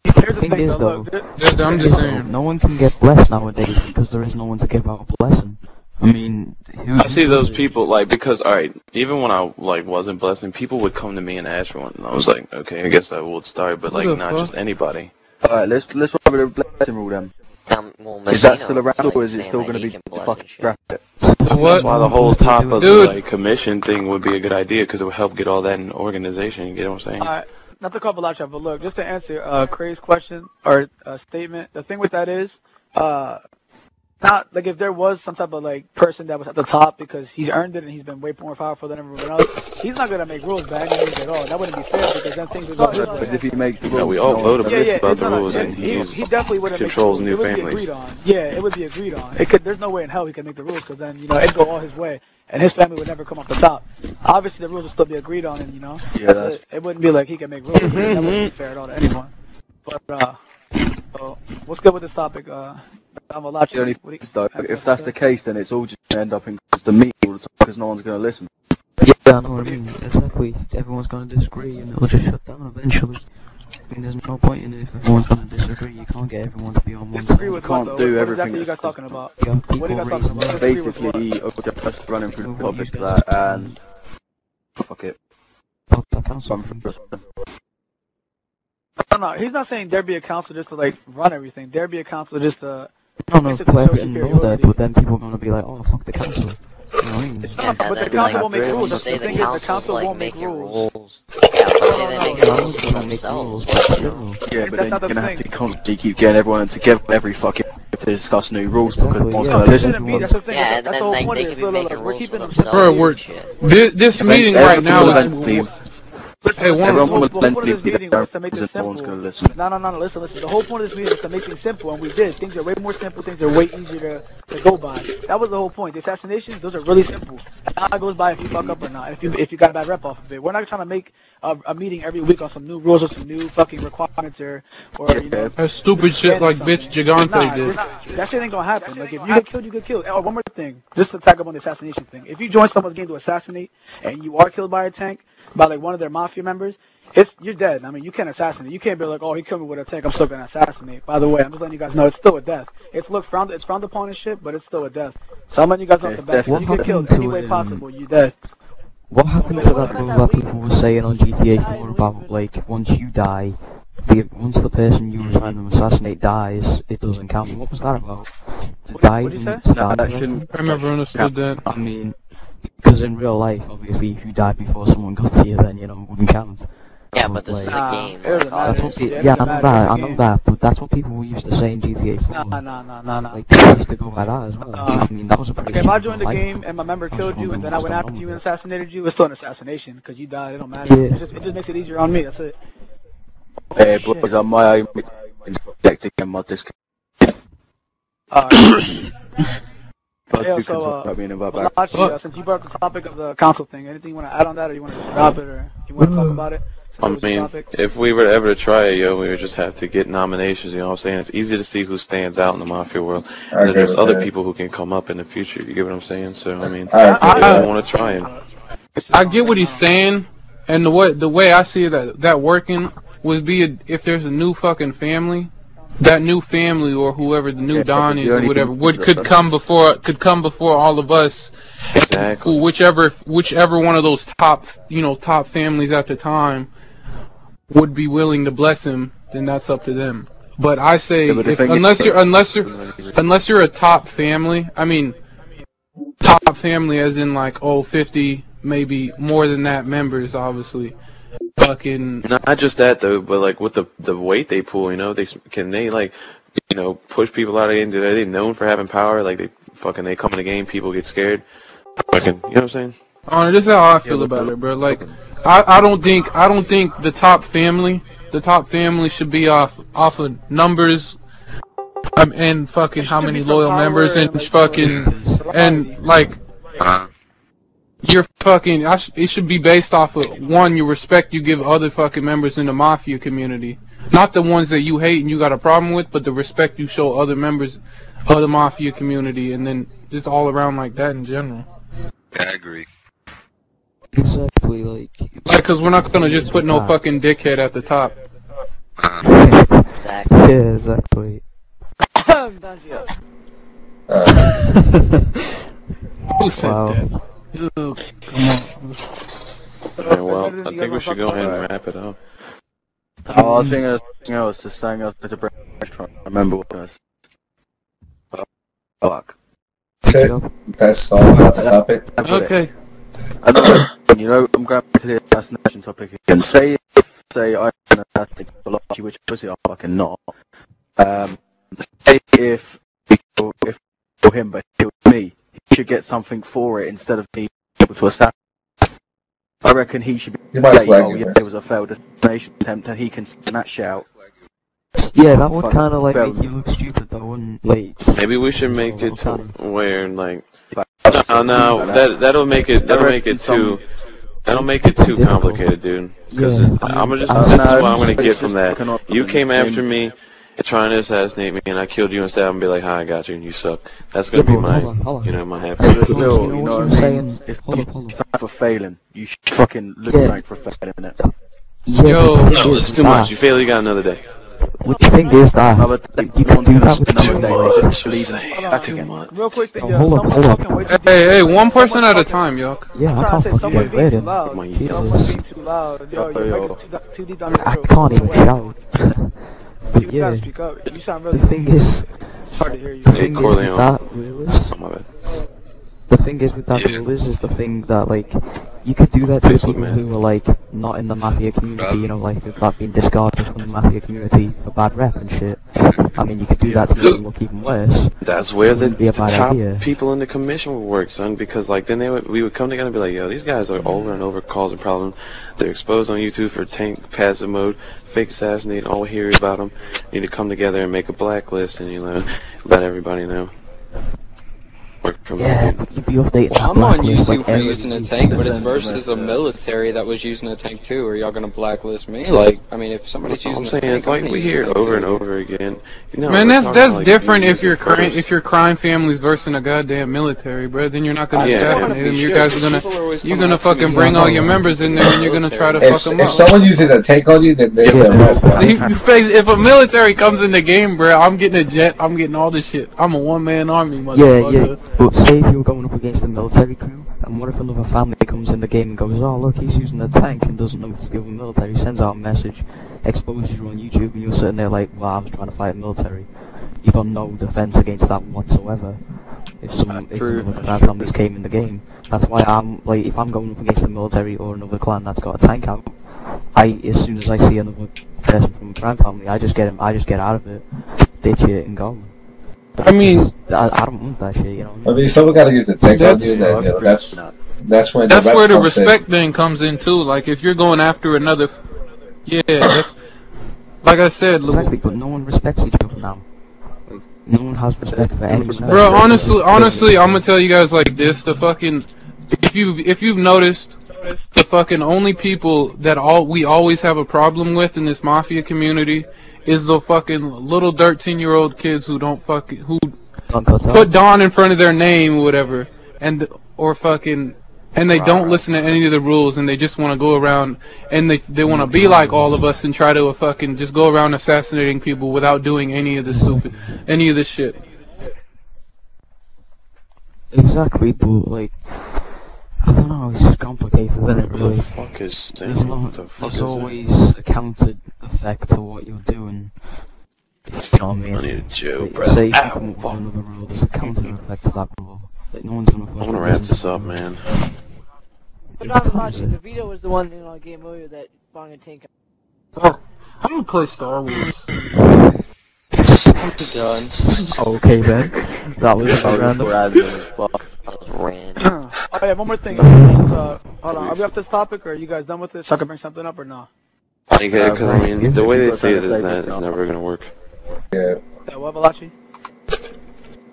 Here's the Thing thing, is, though. though, Look, I'm just saying. no one can get blessed nowadays because there is no one to give out a blessing. I mean, I see those people like because alright, even when I like wasn't blessing, people would come to me and ask for one, and I was like, okay, I guess I will start, but like What the not fuck? just anybody. Alright, let's run with the blessing rule then. Well, Is that Messina still around was, or is it saying still that going to he be can bless fucking and shit. scrap it? That's What? why the whole top of Dude. the like commission thing would be a good idea because it would help get all that in organization. You get what I'm saying? Alright, not to call Valachi, but look, just to answer Cray's question or statement, the thing with that is, not like if there was some type of like person that was at the top because he's earned it and he's been way more powerful than everyone else, he's not gonna make rules by any means at all. That wouldn't be fair because then things would go his But way. if he makes the Yeah, rules, we all no voted one- about the no, rules, and he he's definitely wouldn't controls make new the rules. It would families. be agreed on. Yeah, it would be agreed on. There's no way in hell he could make the rules because then it'd go all his way and his family would never come off the top. Obviously, the rules would still be agreed on, and Yeah, that's it wouldn't be like he can make rules. That wouldn't be fair at all to anyone. But so what's good with this topic? Valachi, the only what do you- thing is, though, if that's the case, then it's all just going to end up in the meat all the time because no one's going to listen. Yeah, I know what I mean. Exactly. Everyone's going to disagree and it'll just shut down eventually. I mean, there's no point in it if everyone's going to disagree. You can't get everyone to be on one Disagree side. with can't what, do though? everything What exactly you guys that's- talking about? You have What are people you guys talking about? raising Disagree with what? Basically, just running through the Nobody topic of uses that and fuck it, up the council. run through the No, he's not saying there be a council just to like run everything. There be a council just to. No, basically put show everything in order, superiority. but then people are going to be like, oh, fuck the council. You know what I mean? It's No, Yeah, but the then, council like, won't make rules. The say thing the is, the council's council like won't make making rules. rules. Yeah, but say they make No rules one's for going to make rules, themselves. but still. Yeah, but That's then not you're the going to have thing. to constantly keep getting everyone together every fucking to discuss new rules because Exactly, no one's yeah. going No, to it listen. shouldn't be. That's the thing. Yeah, That's and the whole then point. they Is could be look, making we're rules for keeping them themselves. Bro, separate. we're and shit. this meeting right now is Everyone will The whole lend point of this people meeting their was to make rules this and no one's simple. going to listen. No, listen. The whole point of this meeting was to make things simple, and we did. Things are way more simple. Things are way easier to go by. That was the whole point. The assassinations, those are really simple. And now it goes by if you fuck up or not. If you got a bad rep off of it. We're not trying to make a meeting every week on some new rules or some new fucking requirements or that stupid shit like bitch Gigante did. that shit ain't gonna happen. Like if you get killed, you get killed. Oh, one more thing, just to tag up on the assassination thing. If you join someone's game to assassinate and you are killed by a tank, by like one of their mafia members, you're dead. I mean, you can't assassinate. You can't be like, oh, he killed me with a tank, I'm still gonna assassinate. By the way, I'm just letting you guys know it's still a death. It's frowned upon and shit, but it's still a death. So I'm letting you guys know It's the back. So you definitely get killed to, any way possible, you dead. What happened to that rule that people were saying on GTA 4 about, like, once you die, once the person you were trying to assassinate dies, it doesn't count? What was that about? to die What'd you from say? starving. that shouldn't. I never understood that. I mean, because in real life, obviously, if you died before someone got to you, then, you know, it wouldn't count. Yeah, but this is Like, a game. it doesn't like, matter. that's what obviously. people, yeah, I know that, but that's what people were used to say in GTA 4. Nah. Like, they used to go by that as well. I mean, that was a pretty Okay, if I strict joined the life. game and my member I was killed you and then I went wondering after what's you going and on assassinated you, it's still an assassination because you died. It don't matter. Yeah. It just makes it easier on me. That's it. Hey, boys, on my own projecting and mod this. Yo, Valachi, since you brought up the topic of the council thing, anything you want to add on that, or you want to just drop it, or you want to talk about it? I mean, if we were ever to try it, yo, we would just have to get nominations, you know what I'm saying? It's easy to see who stands out in the Mafia world. And then there's other people who can come up in the future, you get what I'm saying? So, I mean, I want to try him. I get what he's saying, and the way I see that working would be if there's a new fucking family, that new family or whoever the new Don is or whatever could come before all of us. Exactly. Whichever one of those top families at the time would be willing to bless him, then that's up to them. But I say unless you're a top family, I mean top family as in like 50, maybe more than that members, obviously. Fucking not just that though, but like with the weight they pull, you know, they like, you know, push people out of the game. Are they known for having power? Like they come in the game, people get scared. Fucking, you know what I'm saying? This is how I feel about it, bro. Like I don't think the top family should be off of numbers, and fucking how many loyal members and fucking and like. You're fucking. It should be based off of one, you respect you give other fucking members in the Mafia community, not the ones that you hate and you got a problem with, but the respect you show other members of the Mafia community, and then just all around like that in general. I agree. Exactly, like, cause we're not gonna just put no fucking dickhead at the top. Yeah, exactly. Who said that? Come on. Yeah, well, I think we should go ahead and wrap it up. I was thinking of something else, just saying else to bring. I remember what I was. Fuck. That's all about the topic. Okay. You know, I'm going back to the assassination topic again. Say I assassinate Valachi, which obviously I'm fucking not. Say if kill him but kill me, he should get something for it instead of being able to assassinate. I reckon he should be it was a failed assassination attempt and he can snatch out. Yeah, that would kind of like make you look stupid though, wouldn't like. Maybe we should make it to where like. No, that'll make it too complicated, dude. Because this is what I'm gonna get from that. You came after me, trying to assassinate me, and I killed you instead. I'm gonna be like, "Hi, I got you," and you suck. That's gonna be my, my happiness. Still, you know what I'm saying? It's not for failing. You should fucking look like for failing, innit? Yo, no, it's too much. You fail, you got another day. Which thing is that? You can do that with Real quick thing, hold on. Hey, one person at a time, yo. Yeah, I can't fucking wait him. Someone's being too loud. Yo, you're too deep down I can't even shout. But you yeah, gotta speak up. You sound really. the thing is, it's hard to hear you. The thing is with that rule is the thing that like you could do that to people who are like not in the Mafia community, you know, like who've not been discarded from the Mafia community for bad rep and shit. I mean, you could do that to make them look even worse. That's where the top idea. people in the commission would work, son, because like then we would come together and be like, yo, these guys are over and over causing problems. They're exposed on YouTube for tank passive mode, fake assassinate, all we hear is about them. You need to come together and make a blacklist and, you know, let everybody know. Yeah, you'd be updating I'm on YouTube for using a tank, but it's versus a military that was using a tank too. Are y'all gonna blacklist me? Like, I mean, if somebody's using a tank, like we hear it over and over again. You know, man, that's different if your crime family's versus a goddamn military, bro. Then you're not gonna assassinate them. You guys are gonna fucking bring all your members in there and you're gonna try to fuck them up. If someone uses a tank on you, then they say if a military comes in the game, bro, I'm getting a jet. I'm getting all this shit. I'm a one-man army, motherfucker. Yeah. But say if you were going up against a military crew, and what if another family comes in the game and goes, oh look, he's using a tank and doesn't know it's the other military, sends out a message, exposes you on YouTube, and you're sitting there like, wow, I was trying to fight a military. you got no defense against that whatsoever. If another crime families came in the game, that's why I'm like, if I'm going up against the military or another clan that's got a tank out, as soon as I see another person from a crime family, I just get out of it, ditch it, and go. I mean, I don't want that shit, you know. I mean, someone gotta use the tank. I'll do that. You know, that's where the respect thing comes in too. Like if you're going after another, yeah, that's, like I said, exactly. But no one respects each other now. Like, no one has respect for anyone else. Bro, honestly, I'm gonna tell you guys like this: the fucking, if you've noticed, the fucking only people that we always have a problem with in this mafia community is the fucking little 13-year-old kids who don't put Don in front of their name or whatever, and they don't listen to any of the rules, and they just want to go around and they want to be like all of us and try to fucking just go around assassinating people without doing any of the shit. Exactly, but like, I don't know, it's just complicated, isn't it, really? What the fuck is that? There's always a counter effect to what you're doing. You know what I mean? I need a Joe, like, bro. say if you come up with another rule, there's a counter effect to that rule. Like, no one's gonna I wanna wrap this up, man. But not watching. The video was the one in our game earlier that buying a tank. Oh, I'm gonna play Star Wars. Done. Okay then. That was random. Oh yeah, one more thing. Hold on, are we up to this topic, or are you guys done with this? So I can bring something up, or no? Because I mean, the way they say it is that it's never gonna work. Yeah. What, Valachi?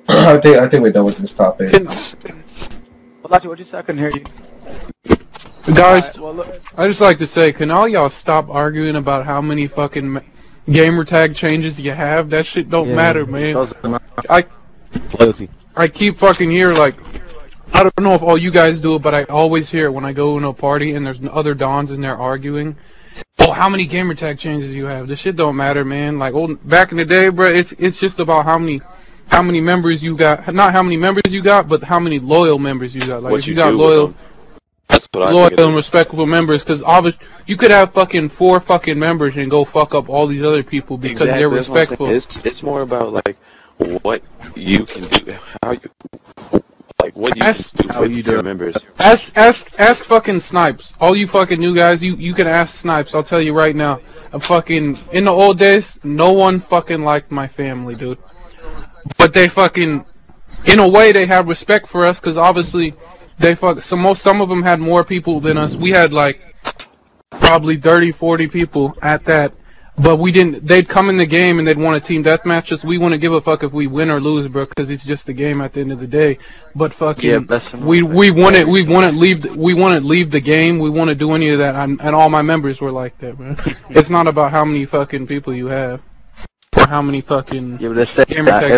I think we're done with this topic. Valachi, what'd you say? I couldn't hear you. Guys, right, well, look. I just like to say, can all y'all stop arguing about how many fucking gamer tag changes you have? That shit don't matter, man. I keep fucking hear, like, I don't know if all you guys do it, but I always hear it when I go in a party and there's other Dons in there arguing. Oh, how many gamer tag changes you have? This shit don't matter, man. Like back in the day, bro, it's just about how many members you got. Not how many members you got, but how many loyal members you got. Like if you got loyal and respectful members, because obviously you could have fucking 4 fucking members and go fuck up all these other people because they're respectful. It's more about like what you can do, how you. Like, what do you do with your members? Ask fucking Snipes. All you fucking new guys, you can ask Snipes. I'll tell you right now. In the old days, no one fucking liked my family, dude. But they fucking, in a way, they had respect for us, because obviously, some of them had more people than us. We had, like, probably 30, 40 people at that. But they'd come in the game and they'd want to team deathmatch us. We wouldn't give a fuck if we win or lose, bro, because it's just a game at the end of the day. But fucking, we wouldn't leave the game. We wouldn't do any of that. And all my members were like that, man. It's not about how many fucking people you have. Or how many fucking gamer tag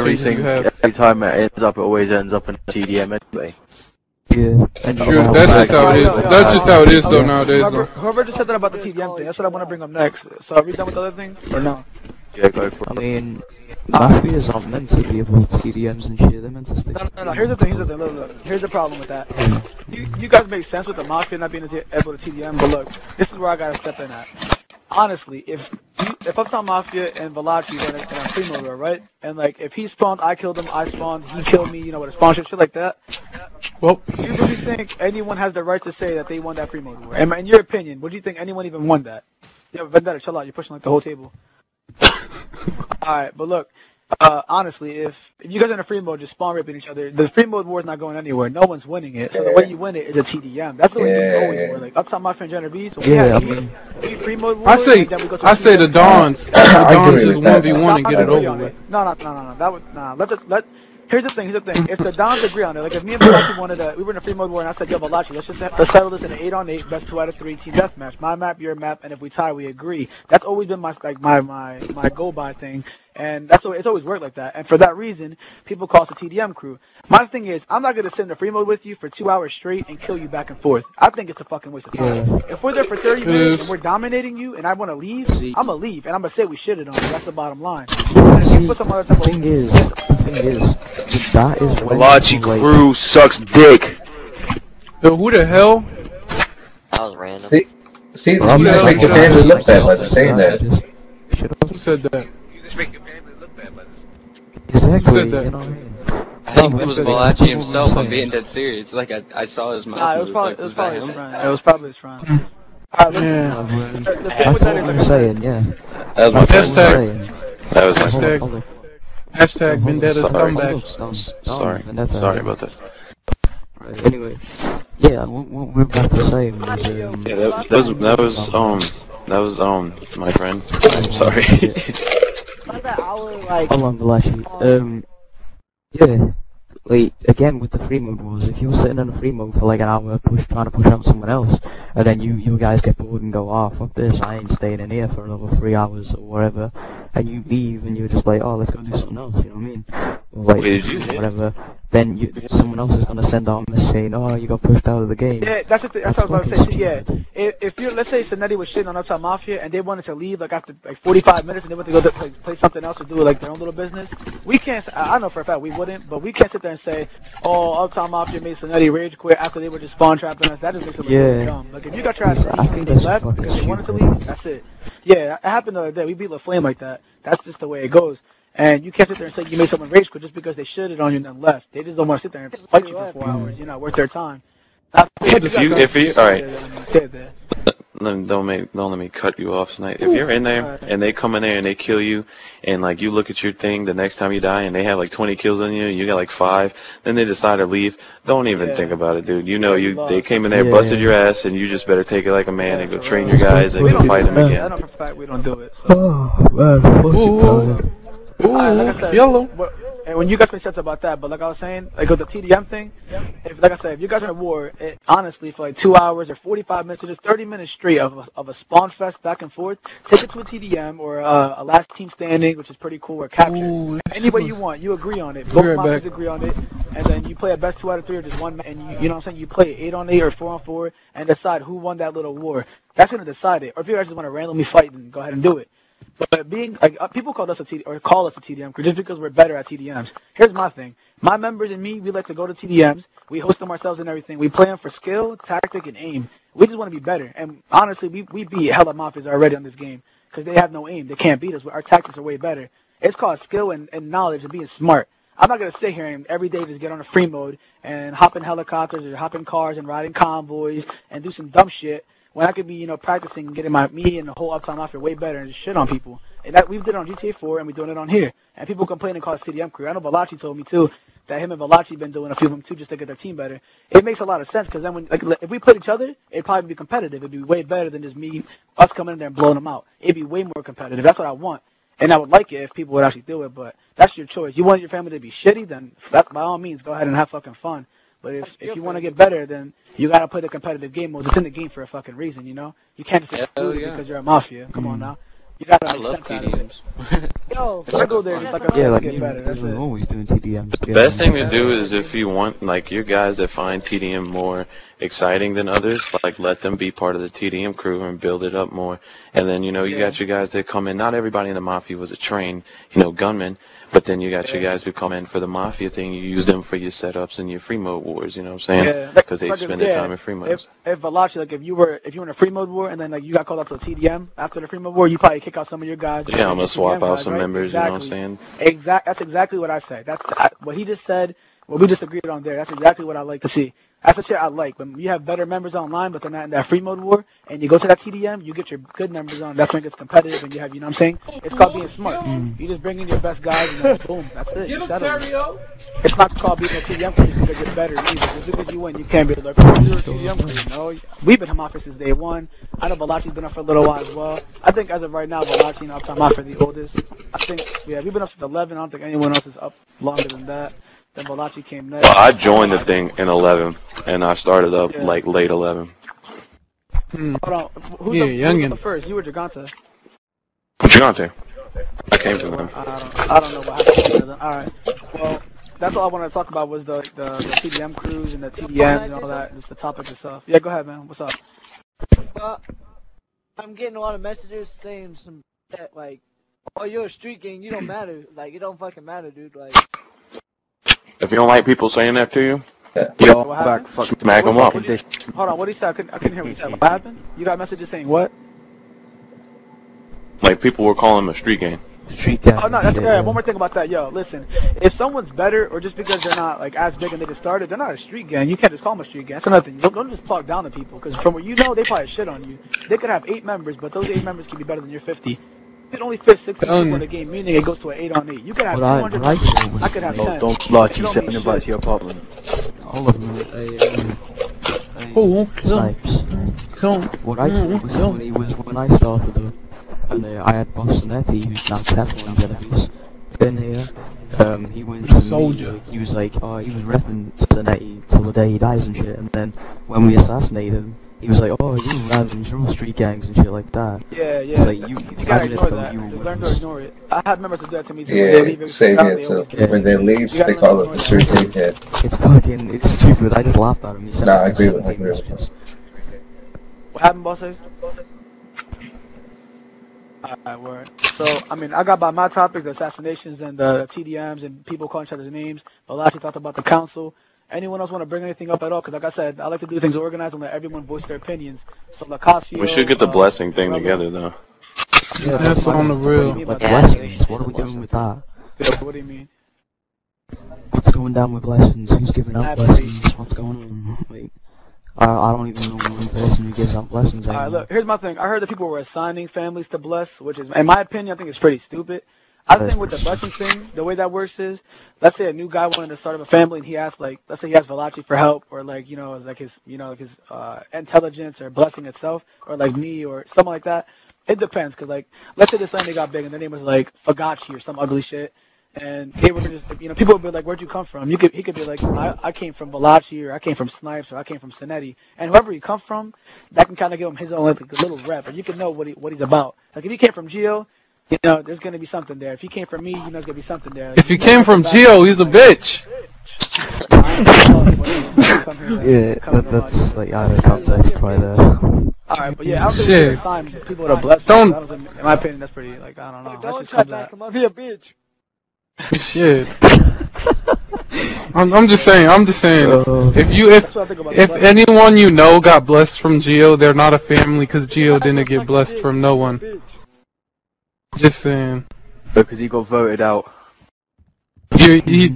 changes you have. Every time it ends up, it always ends up in a TDM anyway. Yeah. True, that's just how it is. That's just how it is, though, nowadays. Whoever just said that about the TDM thing, that's what I want to bring up next. So are we done with the other things, or no? Yeah, go for it. I mean, Mafias aren't meant to be able to TDMs and shit, they're meant to stick. No, here's the thing, look. Here's the problem with that. You guys make sense with the Mafia not being able to TDM, but look, this is where I gotta step in at. Honestly, if Uptown Mafia and Valachi were in a free mode war, right? And like, if he spawned, I killed him, I spawned, he killed me, you know, with a spawn shit like that. Well, do you really think anyone has the right to say that they won that free mode war? And in your opinion, would you think anyone even won that? Yeah, Vendetta, chill out, you're pushing like the whole table. Alright, but look, honestly, if you guys are in a free mode just spawn raping each other, the free mode war is not going anywhere. No one's winning it. So the way you win it is a TDM. That's the way you always win. Like Uptown Mafia and General B. So we free mode war. I say the Dons. The Dons is 1v1 and get it over with. No. Here's the thing. If the Dons agree on it, like if me and Valachi we were in a free mode war and I said, yo, Valachi, let's settle this in an 8-on-8, best 2 out of 3 team deathmatch. My map, your map, and if we tie, we agree. That's always been my go by thing, and it's always worked like that. And for that reason, people call us a TDM crew. My thing is, I'm not gonna sit in a free mode with you for 2 hours straight and kill you back and forth. I think it's a fucking waste of time. If we're there for 30 minutes and we're dominating you and I want to leave, I'm gonna leave and I'm gonna say we shitted on you. That's the bottom line. The thing is, that is Valachi crew sucks dick. Yo, who the hell? That was random. See, you guys make your family look bad by saying that. Who said that? You just make your family look bad by this. exactly. said that? You know what I mean? I think No, it was but Valachi people himself. were I'm saying- being dead serious. Like I saw his mouth. Nah, it was move. probably Like, it was was that probably his him? friend. It was probably his friend. Alright, listen. Yeah. The thing That's with that what is, like I'm I said, saying, yeah. That was my That's friend. what Sorry. I'm saying. That was my Hold friend. on, hold on. Hashtag Vendetta's Sorry. comeback. Sorry. Vendetta. Sorry about that. Right, anyway, yeah, what we're about to say was, Yeah, that was my friend. I'm sorry. Like that hour, like, hold on, Valachi. Yeah, like, again, with the free mode rules, if you're sitting in a free mode for like an hour, trying to push out someone else, and then you guys get bored and go, oh, fuck this, I ain't staying in here for another 3 hours or whatever, and you leave and you're just like, oh, let's go do something else, you know what I mean? Or like, Wait, did you- whatever, then someone else is gonna send out a message saying, oh, you got pushed out of the game. Yeah, that's the thing. That's what I was about to fucking say. Yeah, if you're, let's say Sanetti was shitting on Uptown Mafia and they wanted to leave like after like 45 minutes and they went to go like, play something else or do like their own little business, we can't. I know for a fact we wouldn't, but we can't sit there and say, oh, Uptown Mafia made Sanetti rage quit after they were just spawn trapping us. That just makes it look really dumb. Like if you got your ass I beat think and they that's left fucking because they wanted to stupid. leave, that's it. Yeah, it happened the other day. We beat LaFlame like that. That's just the way it goes. And you can't sit there and say you made someone rage quit just because they shitted on you and then left. They just don't want to sit there and fight you for 4 hours. You're not worth their time. If you alright, There. don't let me cut you off tonight. If you're in there and they come in there and they kill you, and like you look at your thing the next time you die and they have like 20 kills on you, and you got like 5, then they decide to leave. Don't even think about it, dude. You know they came in there, busted your ass, and you just better take it like a man and go train your guys and go fight them I again. know for a fact we don't do it. So. Oh, man, fucking Alright, like I said, yellow. And when you guys make sense about that, but like I was saying, like with the TDM thing, like I said, if you guys are in war, honestly, for like 2 hours or 45 minutes or just 30 minutes straight of a spawn fest back and forth, take it to a TDM or a last team standing, which is pretty cool, or capture. Any way you want, you agree on it. Both right mafiosos back. agree on it, and then you play a best 2 out of 3 or just one, and you know what I'm saying, you play 8 on 8 or 4 on 4 and decide who won that little war. That's gonna decide it. Or if you guys just want to randomly fight, then go ahead and do it. But being like people call us a TDM crew just because we're better at TDMs. Here's my thing: my members and me, we like to go to TDMs. We host them ourselves and everything. We play them for skill, tactic, and aim. We just want to be better. And honestly, we beat hella mafias already on this game because they have no aim. They can't beat us. Our tactics are way better. It's called skill and knowledge and being smart. I'm not gonna sit here and every day just get on a free mode and hop in helicopters or hop in cars and ride in convoys and do some dumb shit. When I could be, practicing and getting me and the whole Uptown Mafia way better and just shit on people. And that we did it on GTA 4 and we're doing it on here. And people complain and call us TDM crew. I know Valachi told me too that him and Valachi been doing a few of them too just to get their team better. It makes a lot of sense because then when if we played each other, it'd probably be competitive. It'd be way better than just us coming in there and blowing them out. It'd be way more competitive. That's what I want. And I would like it if people would actually do it, but that's your choice. You want your family to be shitty, then by all means go ahead and have fucking fun. But if you want to get better, then you gotta play the competitive game mode. It's in the game for a fucking reason, you know? You can't just exclude it because you're a mafia. Come on now. You gotta I make love sense out of it. TDMs. yo, I go there just like I Yeah, to like get better. That's we're it. always doing TDMs. The best thing to do is if you want, like, your guys that find TDM more exciting than others, like, let them be part of the TDM crew and build it up more. And then, you got your guys that come in. Not everybody in the Mafia was a trained, gunman, but then you got your guys who come in for the Mafia thing. You use them for your setups and your free mode wars, you know what I'm saying? Yeah. Because they spend their time in free modes. If Valachi, like if you were in a free mode war and then like you got called out to a TDM after the free mode war, you probably kick out some of your guys. Yeah, I'm going to swap out guys, some right? members, Exactly. you know what I'm saying? That's exactly what I said. That's what he just said. What we just agreed on there. That's exactly what I like to see. That's the shit I like. When you have better members online, but they're not in that free mode war, and you go to that TDM, you get your good members on. That's when it gets competitive, and you have, you know what I'm saying? It's called being smart. You just bring in your best guys, and then boom, that's it. You settle it. It's not called being a TDM crew because you're better either. Just because you win, you can't be like, oh, you're a TDM crew. No, we've been Mafia since day one. I know Valachi's been up for a little while as well. I think as of right now, Valachi and Uptown Mafia are the oldest. I think, yeah, we've been up since 11. I don't think anyone else is up longer than that. Then Valachi came next. Well, I joined the thing in 11, and I started up like late 11. Hold on. Who's youngin. the first? You or Gigante? Gigante. I came to them. I don't know what happened to them. Alright. Well, that's all I wanted to talk about was the TDM crews and the TDMs and all that. Just the topic itself. Yeah, go ahead, man. What's up? I'm getting a lot of messages saying some that like, oh, you're a street gang, you don't matter. Like, it don't fucking matter, dude. Like, If you don't like people saying that to you, Yo, What back, happened? fucking smack them up. Hold on, what did he say? I couldn't hear what he said. What happened? You got messages saying what? Like, people were calling him a street gang. Street gang. Oh no, that's one more thing about that. Yo, listen, if someone's better, or just because they're not like as big and they just started, they're not a street gang. You can't just call them a street gang. That's another thing. Don't just talk down to people, because from what you know, they probably shit on you. They could have 8 members, but those 8 members can be better than your 50. You can only fit 60 people in a game, meaning it goes to an 8-on-8. You could have 200 members. I could have 10. Don't Valachi send an invite to your apartment. All of them. Snipes. What I thought was funny was when I started though, and I had Bostonetti, who's now definitely Genovese, in here. He was a soldier. He was like, oh, he was repping Bostonetti till the day he dies and shit. And then when we assassinated him, he was like, oh, you guys control street gangs and shit like that. Yeah. It's like, you gotta ignore that. Just learn to ignore it. I had members do that to me too. Yeah, same here too. When they leave, they call us the street gang. It's stupid. I just laughed at him. He said, nah, I agree with him. What happened, bosses? Alright, word. So, I mean, I got by my topic, the assassinations and the TDMs and people calling each other's names. Valachi talked about the council. Anyone else want to bring anything up at all? Because like I said, I like to do things organized and let everyone voice their opinions. So, Lacasio... We should get the blessing thing together, though. Yeah, that's on the real. Blessings. What are we doing with that? Yeah, what do you mean? What's going down with blessings? Who's giving out blessings? What's going on? Like, I don't even know one person who gives out blessings anymore. Alright, look, here's my thing. I heard that people were assigning families to bless, which is, in my opinion, I think it's pretty stupid. I think with the blessing thing, the way that works is, let's say a new guy wanted to start up a family and he asked, like, let's say he asked Valachi for help, or like, you know, like his intelligence or blessing itself, or like me or something like that. It depends, because like, let's say this family got big and their name was like Fagachi or some ugly shit. And they were just, you know, people would be like, where'd you come from? He could be like, I came from Valachi, or I came from Snipes, or I came from Sinetti. And whoever he come from, that can kind of give him his own like, a little rep, and you can know what he's about. Like if he came from Geo, you know, there's gonna be something there. If he came from me, you know, there's gonna be something there. Like, if he came from Geo, he's a bitch. Yeah, that's like out of context right there. Alright, but yeah, I don't think we should assign people to bless. In my opinion, that's pretty, like, I don't know. Don't try to come up here, bitch. Shit. I'm just saying. If anyone you know got blessed from Geo, they're not a family because Geo didn't get blessed from no one. Just saying. Because he got voted out. He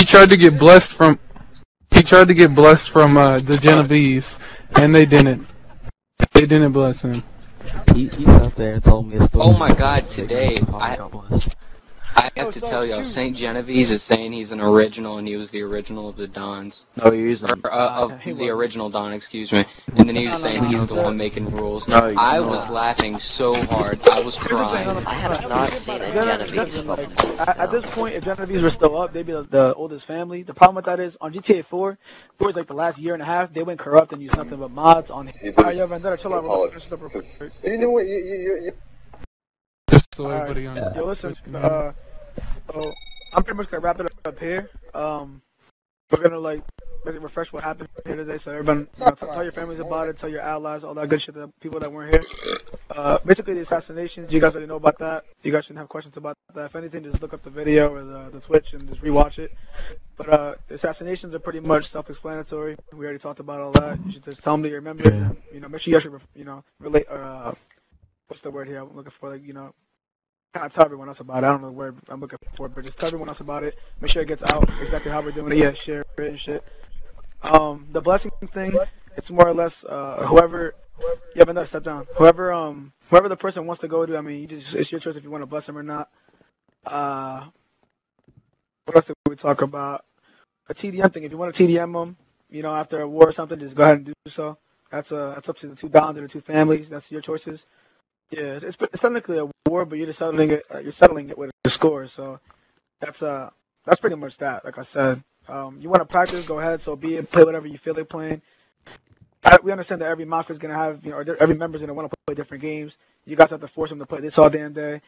tried to get blessed from. He tried to get blessed from the Genovese, and they didn't. They didn't bless him. He's out there and told me a story. Oh my God! Today I have to tell y'all, St. Genovese is saying he's an original and he was the original of the Dons. No, he isn't. Or, of the original Don, excuse me. And then he was saying he's the one making rules. No, I was laughing so hard, I was crying. I have not seen a Genovese. At this point, if Genovese were still up, they'd be the oldest family. The problem with that is, on GTA 4, towards like the last year and a half, they went corrupt and used nothing but mods on. Alright, yo, Vendetta, chill out. You know what? You Just so everybody understands. Yo, listen, so I'm pretty much gonna wrap it up here. We're gonna like basically refresh what happened here today, so everyone, you know, tell your families about it, tell your allies, all that good shit to people that weren't here. Basically the assassinations, you guys already know about that. You guys shouldn't have questions about that. If anything, just look up the video or the Twitch and just rewatch it. But the assassinations are pretty much self-explanatory. We already talked about all that. You should just tell them to your members, and, you know, make sure you actually, you know, relate. What's the word here? I'm looking for, like, you know, kind of tell everyone else about it. I don't know the word I'm looking for, but just tell everyone else about it. Make sure it gets out exactly how we're doing it. Yeah, share it and shit. The blessing thing, it's more or less whoever. Yeah, but no, step down. Whoever the person wants to go to. I mean, it's your choice if you want to bless them or not. What else did we talk about? A TDM thing. If you want to TDM them, you know, after a war or something, just go ahead and do so. That's up to the 2 Dons or the 2 families. That's your choices. Yeah, it's technically a war, but you're just settling it. You're settling it with a score. So that's pretty much that. Like I said, you want to practice, go ahead. So be it. Play whatever you feel like playing. We understand that every mafia is gonna have, you know, or every member's gonna want to play different games. You guys have to force them to play this all damn day.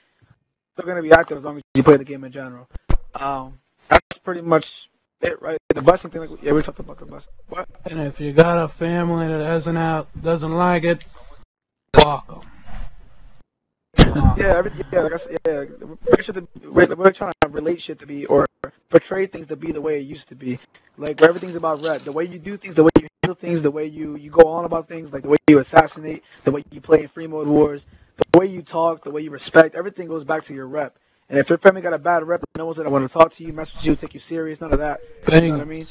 They're gonna be active as long as you play the game in general. That's pretty much it, right? The blessing thing, like, yeah, we talked about the blessing. What? And if you got a family that doesn't like it, fuck them. Yeah, like I said, yeah. We're trying to relate shit to be, or portray things to be the way it used to be. Like, where everything's about rep. The way you do things, the way you handle things, the way you go on about things, like the way you assassinate, the way you play in free mode wars, the way you talk, the way you respect, everything goes back to your rep. And if your family got a bad rep, no one's gonna want to talk to you, message you, take you serious, none of that. You know what I mean?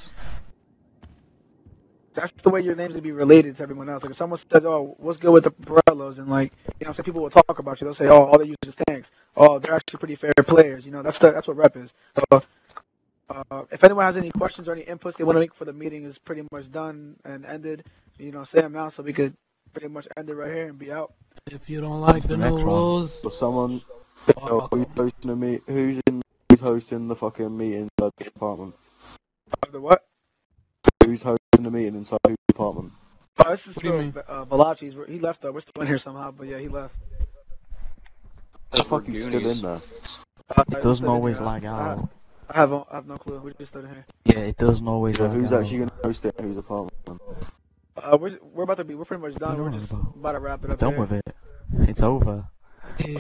That's the way your name's gonna be related to everyone else. Like if someone says, "Oh, what's good with the Borellos?" and like, you know, some people will talk about you. They'll say, "Oh, all they use is tanks. Oh, they're actually pretty fair players." You know, that's what rep is. So, if anyone has any questions or any inputs they want to make for the meeting, is pretty much done and ended. You know, say them now so we could pretty much end it right here and be out. If you don't like the new rules, For someone, who's hosting the fucking meeting inside the department? The what? Who's hosting the meeting inside whose department? Oh, this is still Valachi's. He left though. We're still in here somehow, but yeah, he left. The fuck you still in there? It doesn't always lag out. I have no clue. We just stood in here. Yeah, it doesn't always lag out. Who's actually gonna host it? Whose apartment? We're pretty much done. We're just about to wrap it up. Done with it. It's over.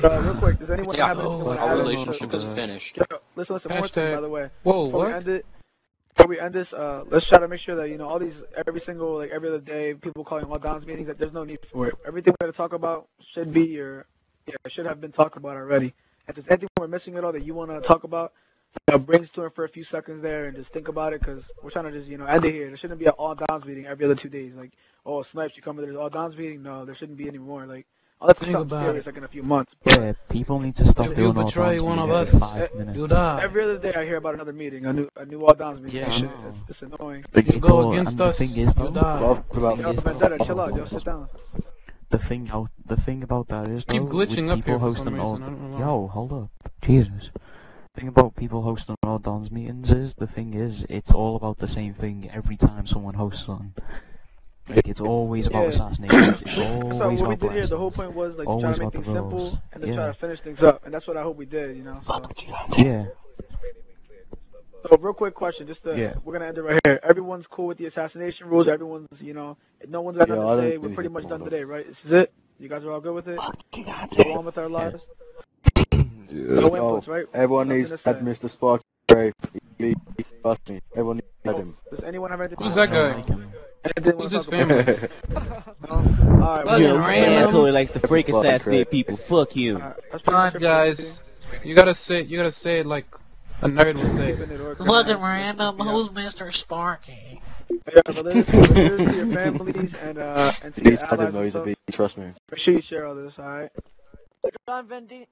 But real quick, does anyone have anything to Our add? relationship is finished. Listen, one more thing, by the way. Whoa, Before we end this, let's try to make sure that, you know, all these, every other day, people calling all downs meetings, that there's no need for it. Everything we're going to talk about should have been talked about already. If there's anything we're missing at all that you want to talk about, brainstorm for a few seconds there and just think about it, because we're trying to just, you know, end it here. There shouldn't be an all downs meeting every other 2 days. Like, oh, Snipes, you come to this all downs meeting? No, there shouldn't be any more. Like, unless it's something serious, like in a few months. Yeah, people need to stop doing all betray downs one of meetings us, every 5 minutes. you die. Every other day I hear about another meeting, a new all downs meeting. Yeah, It's annoying. You go against us, the thing is, you die. Vendetta, chill out, yo, sit down. The thing about that is, Keep though, glitching with up here people for some hosting all, reason, I don't know why. yo, hold up, Jesus. The thing about people hosting all dons meetings is, it's all about the same thing every time someone hosts one. Like, it's always about assassinations. It's always So what we about did here, the whole point was like to try always to make about things the simple rules. and then try to finish things up, and that's what I hope we did, you know. So. Yeah. So real quick question, we're gonna end it right here. Everyone's cool with the assassination rules. Everyone's, you know, no one's got nothing to say. We're pretty much done today, right? This is it. You guys are all good with it. Go on with our lives. No inputs, right? Everyone Nothing needs to to say. add Mr. Spark. Trust me. Everyone needs to add him. Does anyone have anything? Who's to that say? guy? Who's his family? Alright, Yeah, totally likes to freak assassinate people. Fuck you. Alright, guys. You gotta say it like a nerd would say. Look at random. Who's Mr. Sparky? Yeah, but listen to your families and to Please your add him allies though, and he's a stuff. bee, trust me. Make sure you share all this, alright? John Vendi.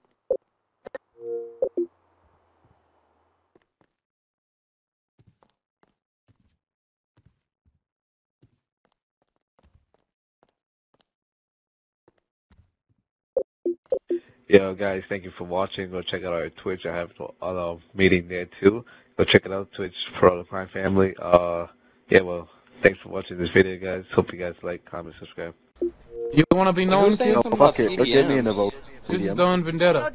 Yo, guys, thank you for watching. Go check out our Twitch. I have a meeting there too. Go check it out, Twitch for all the crime family. Yeah, well, thanks for watching this video, guys. Hope you guys like, comment, subscribe. You wanna be known, kid? Oh, fuck it, don't get me in the vote. This is Don Vendetta.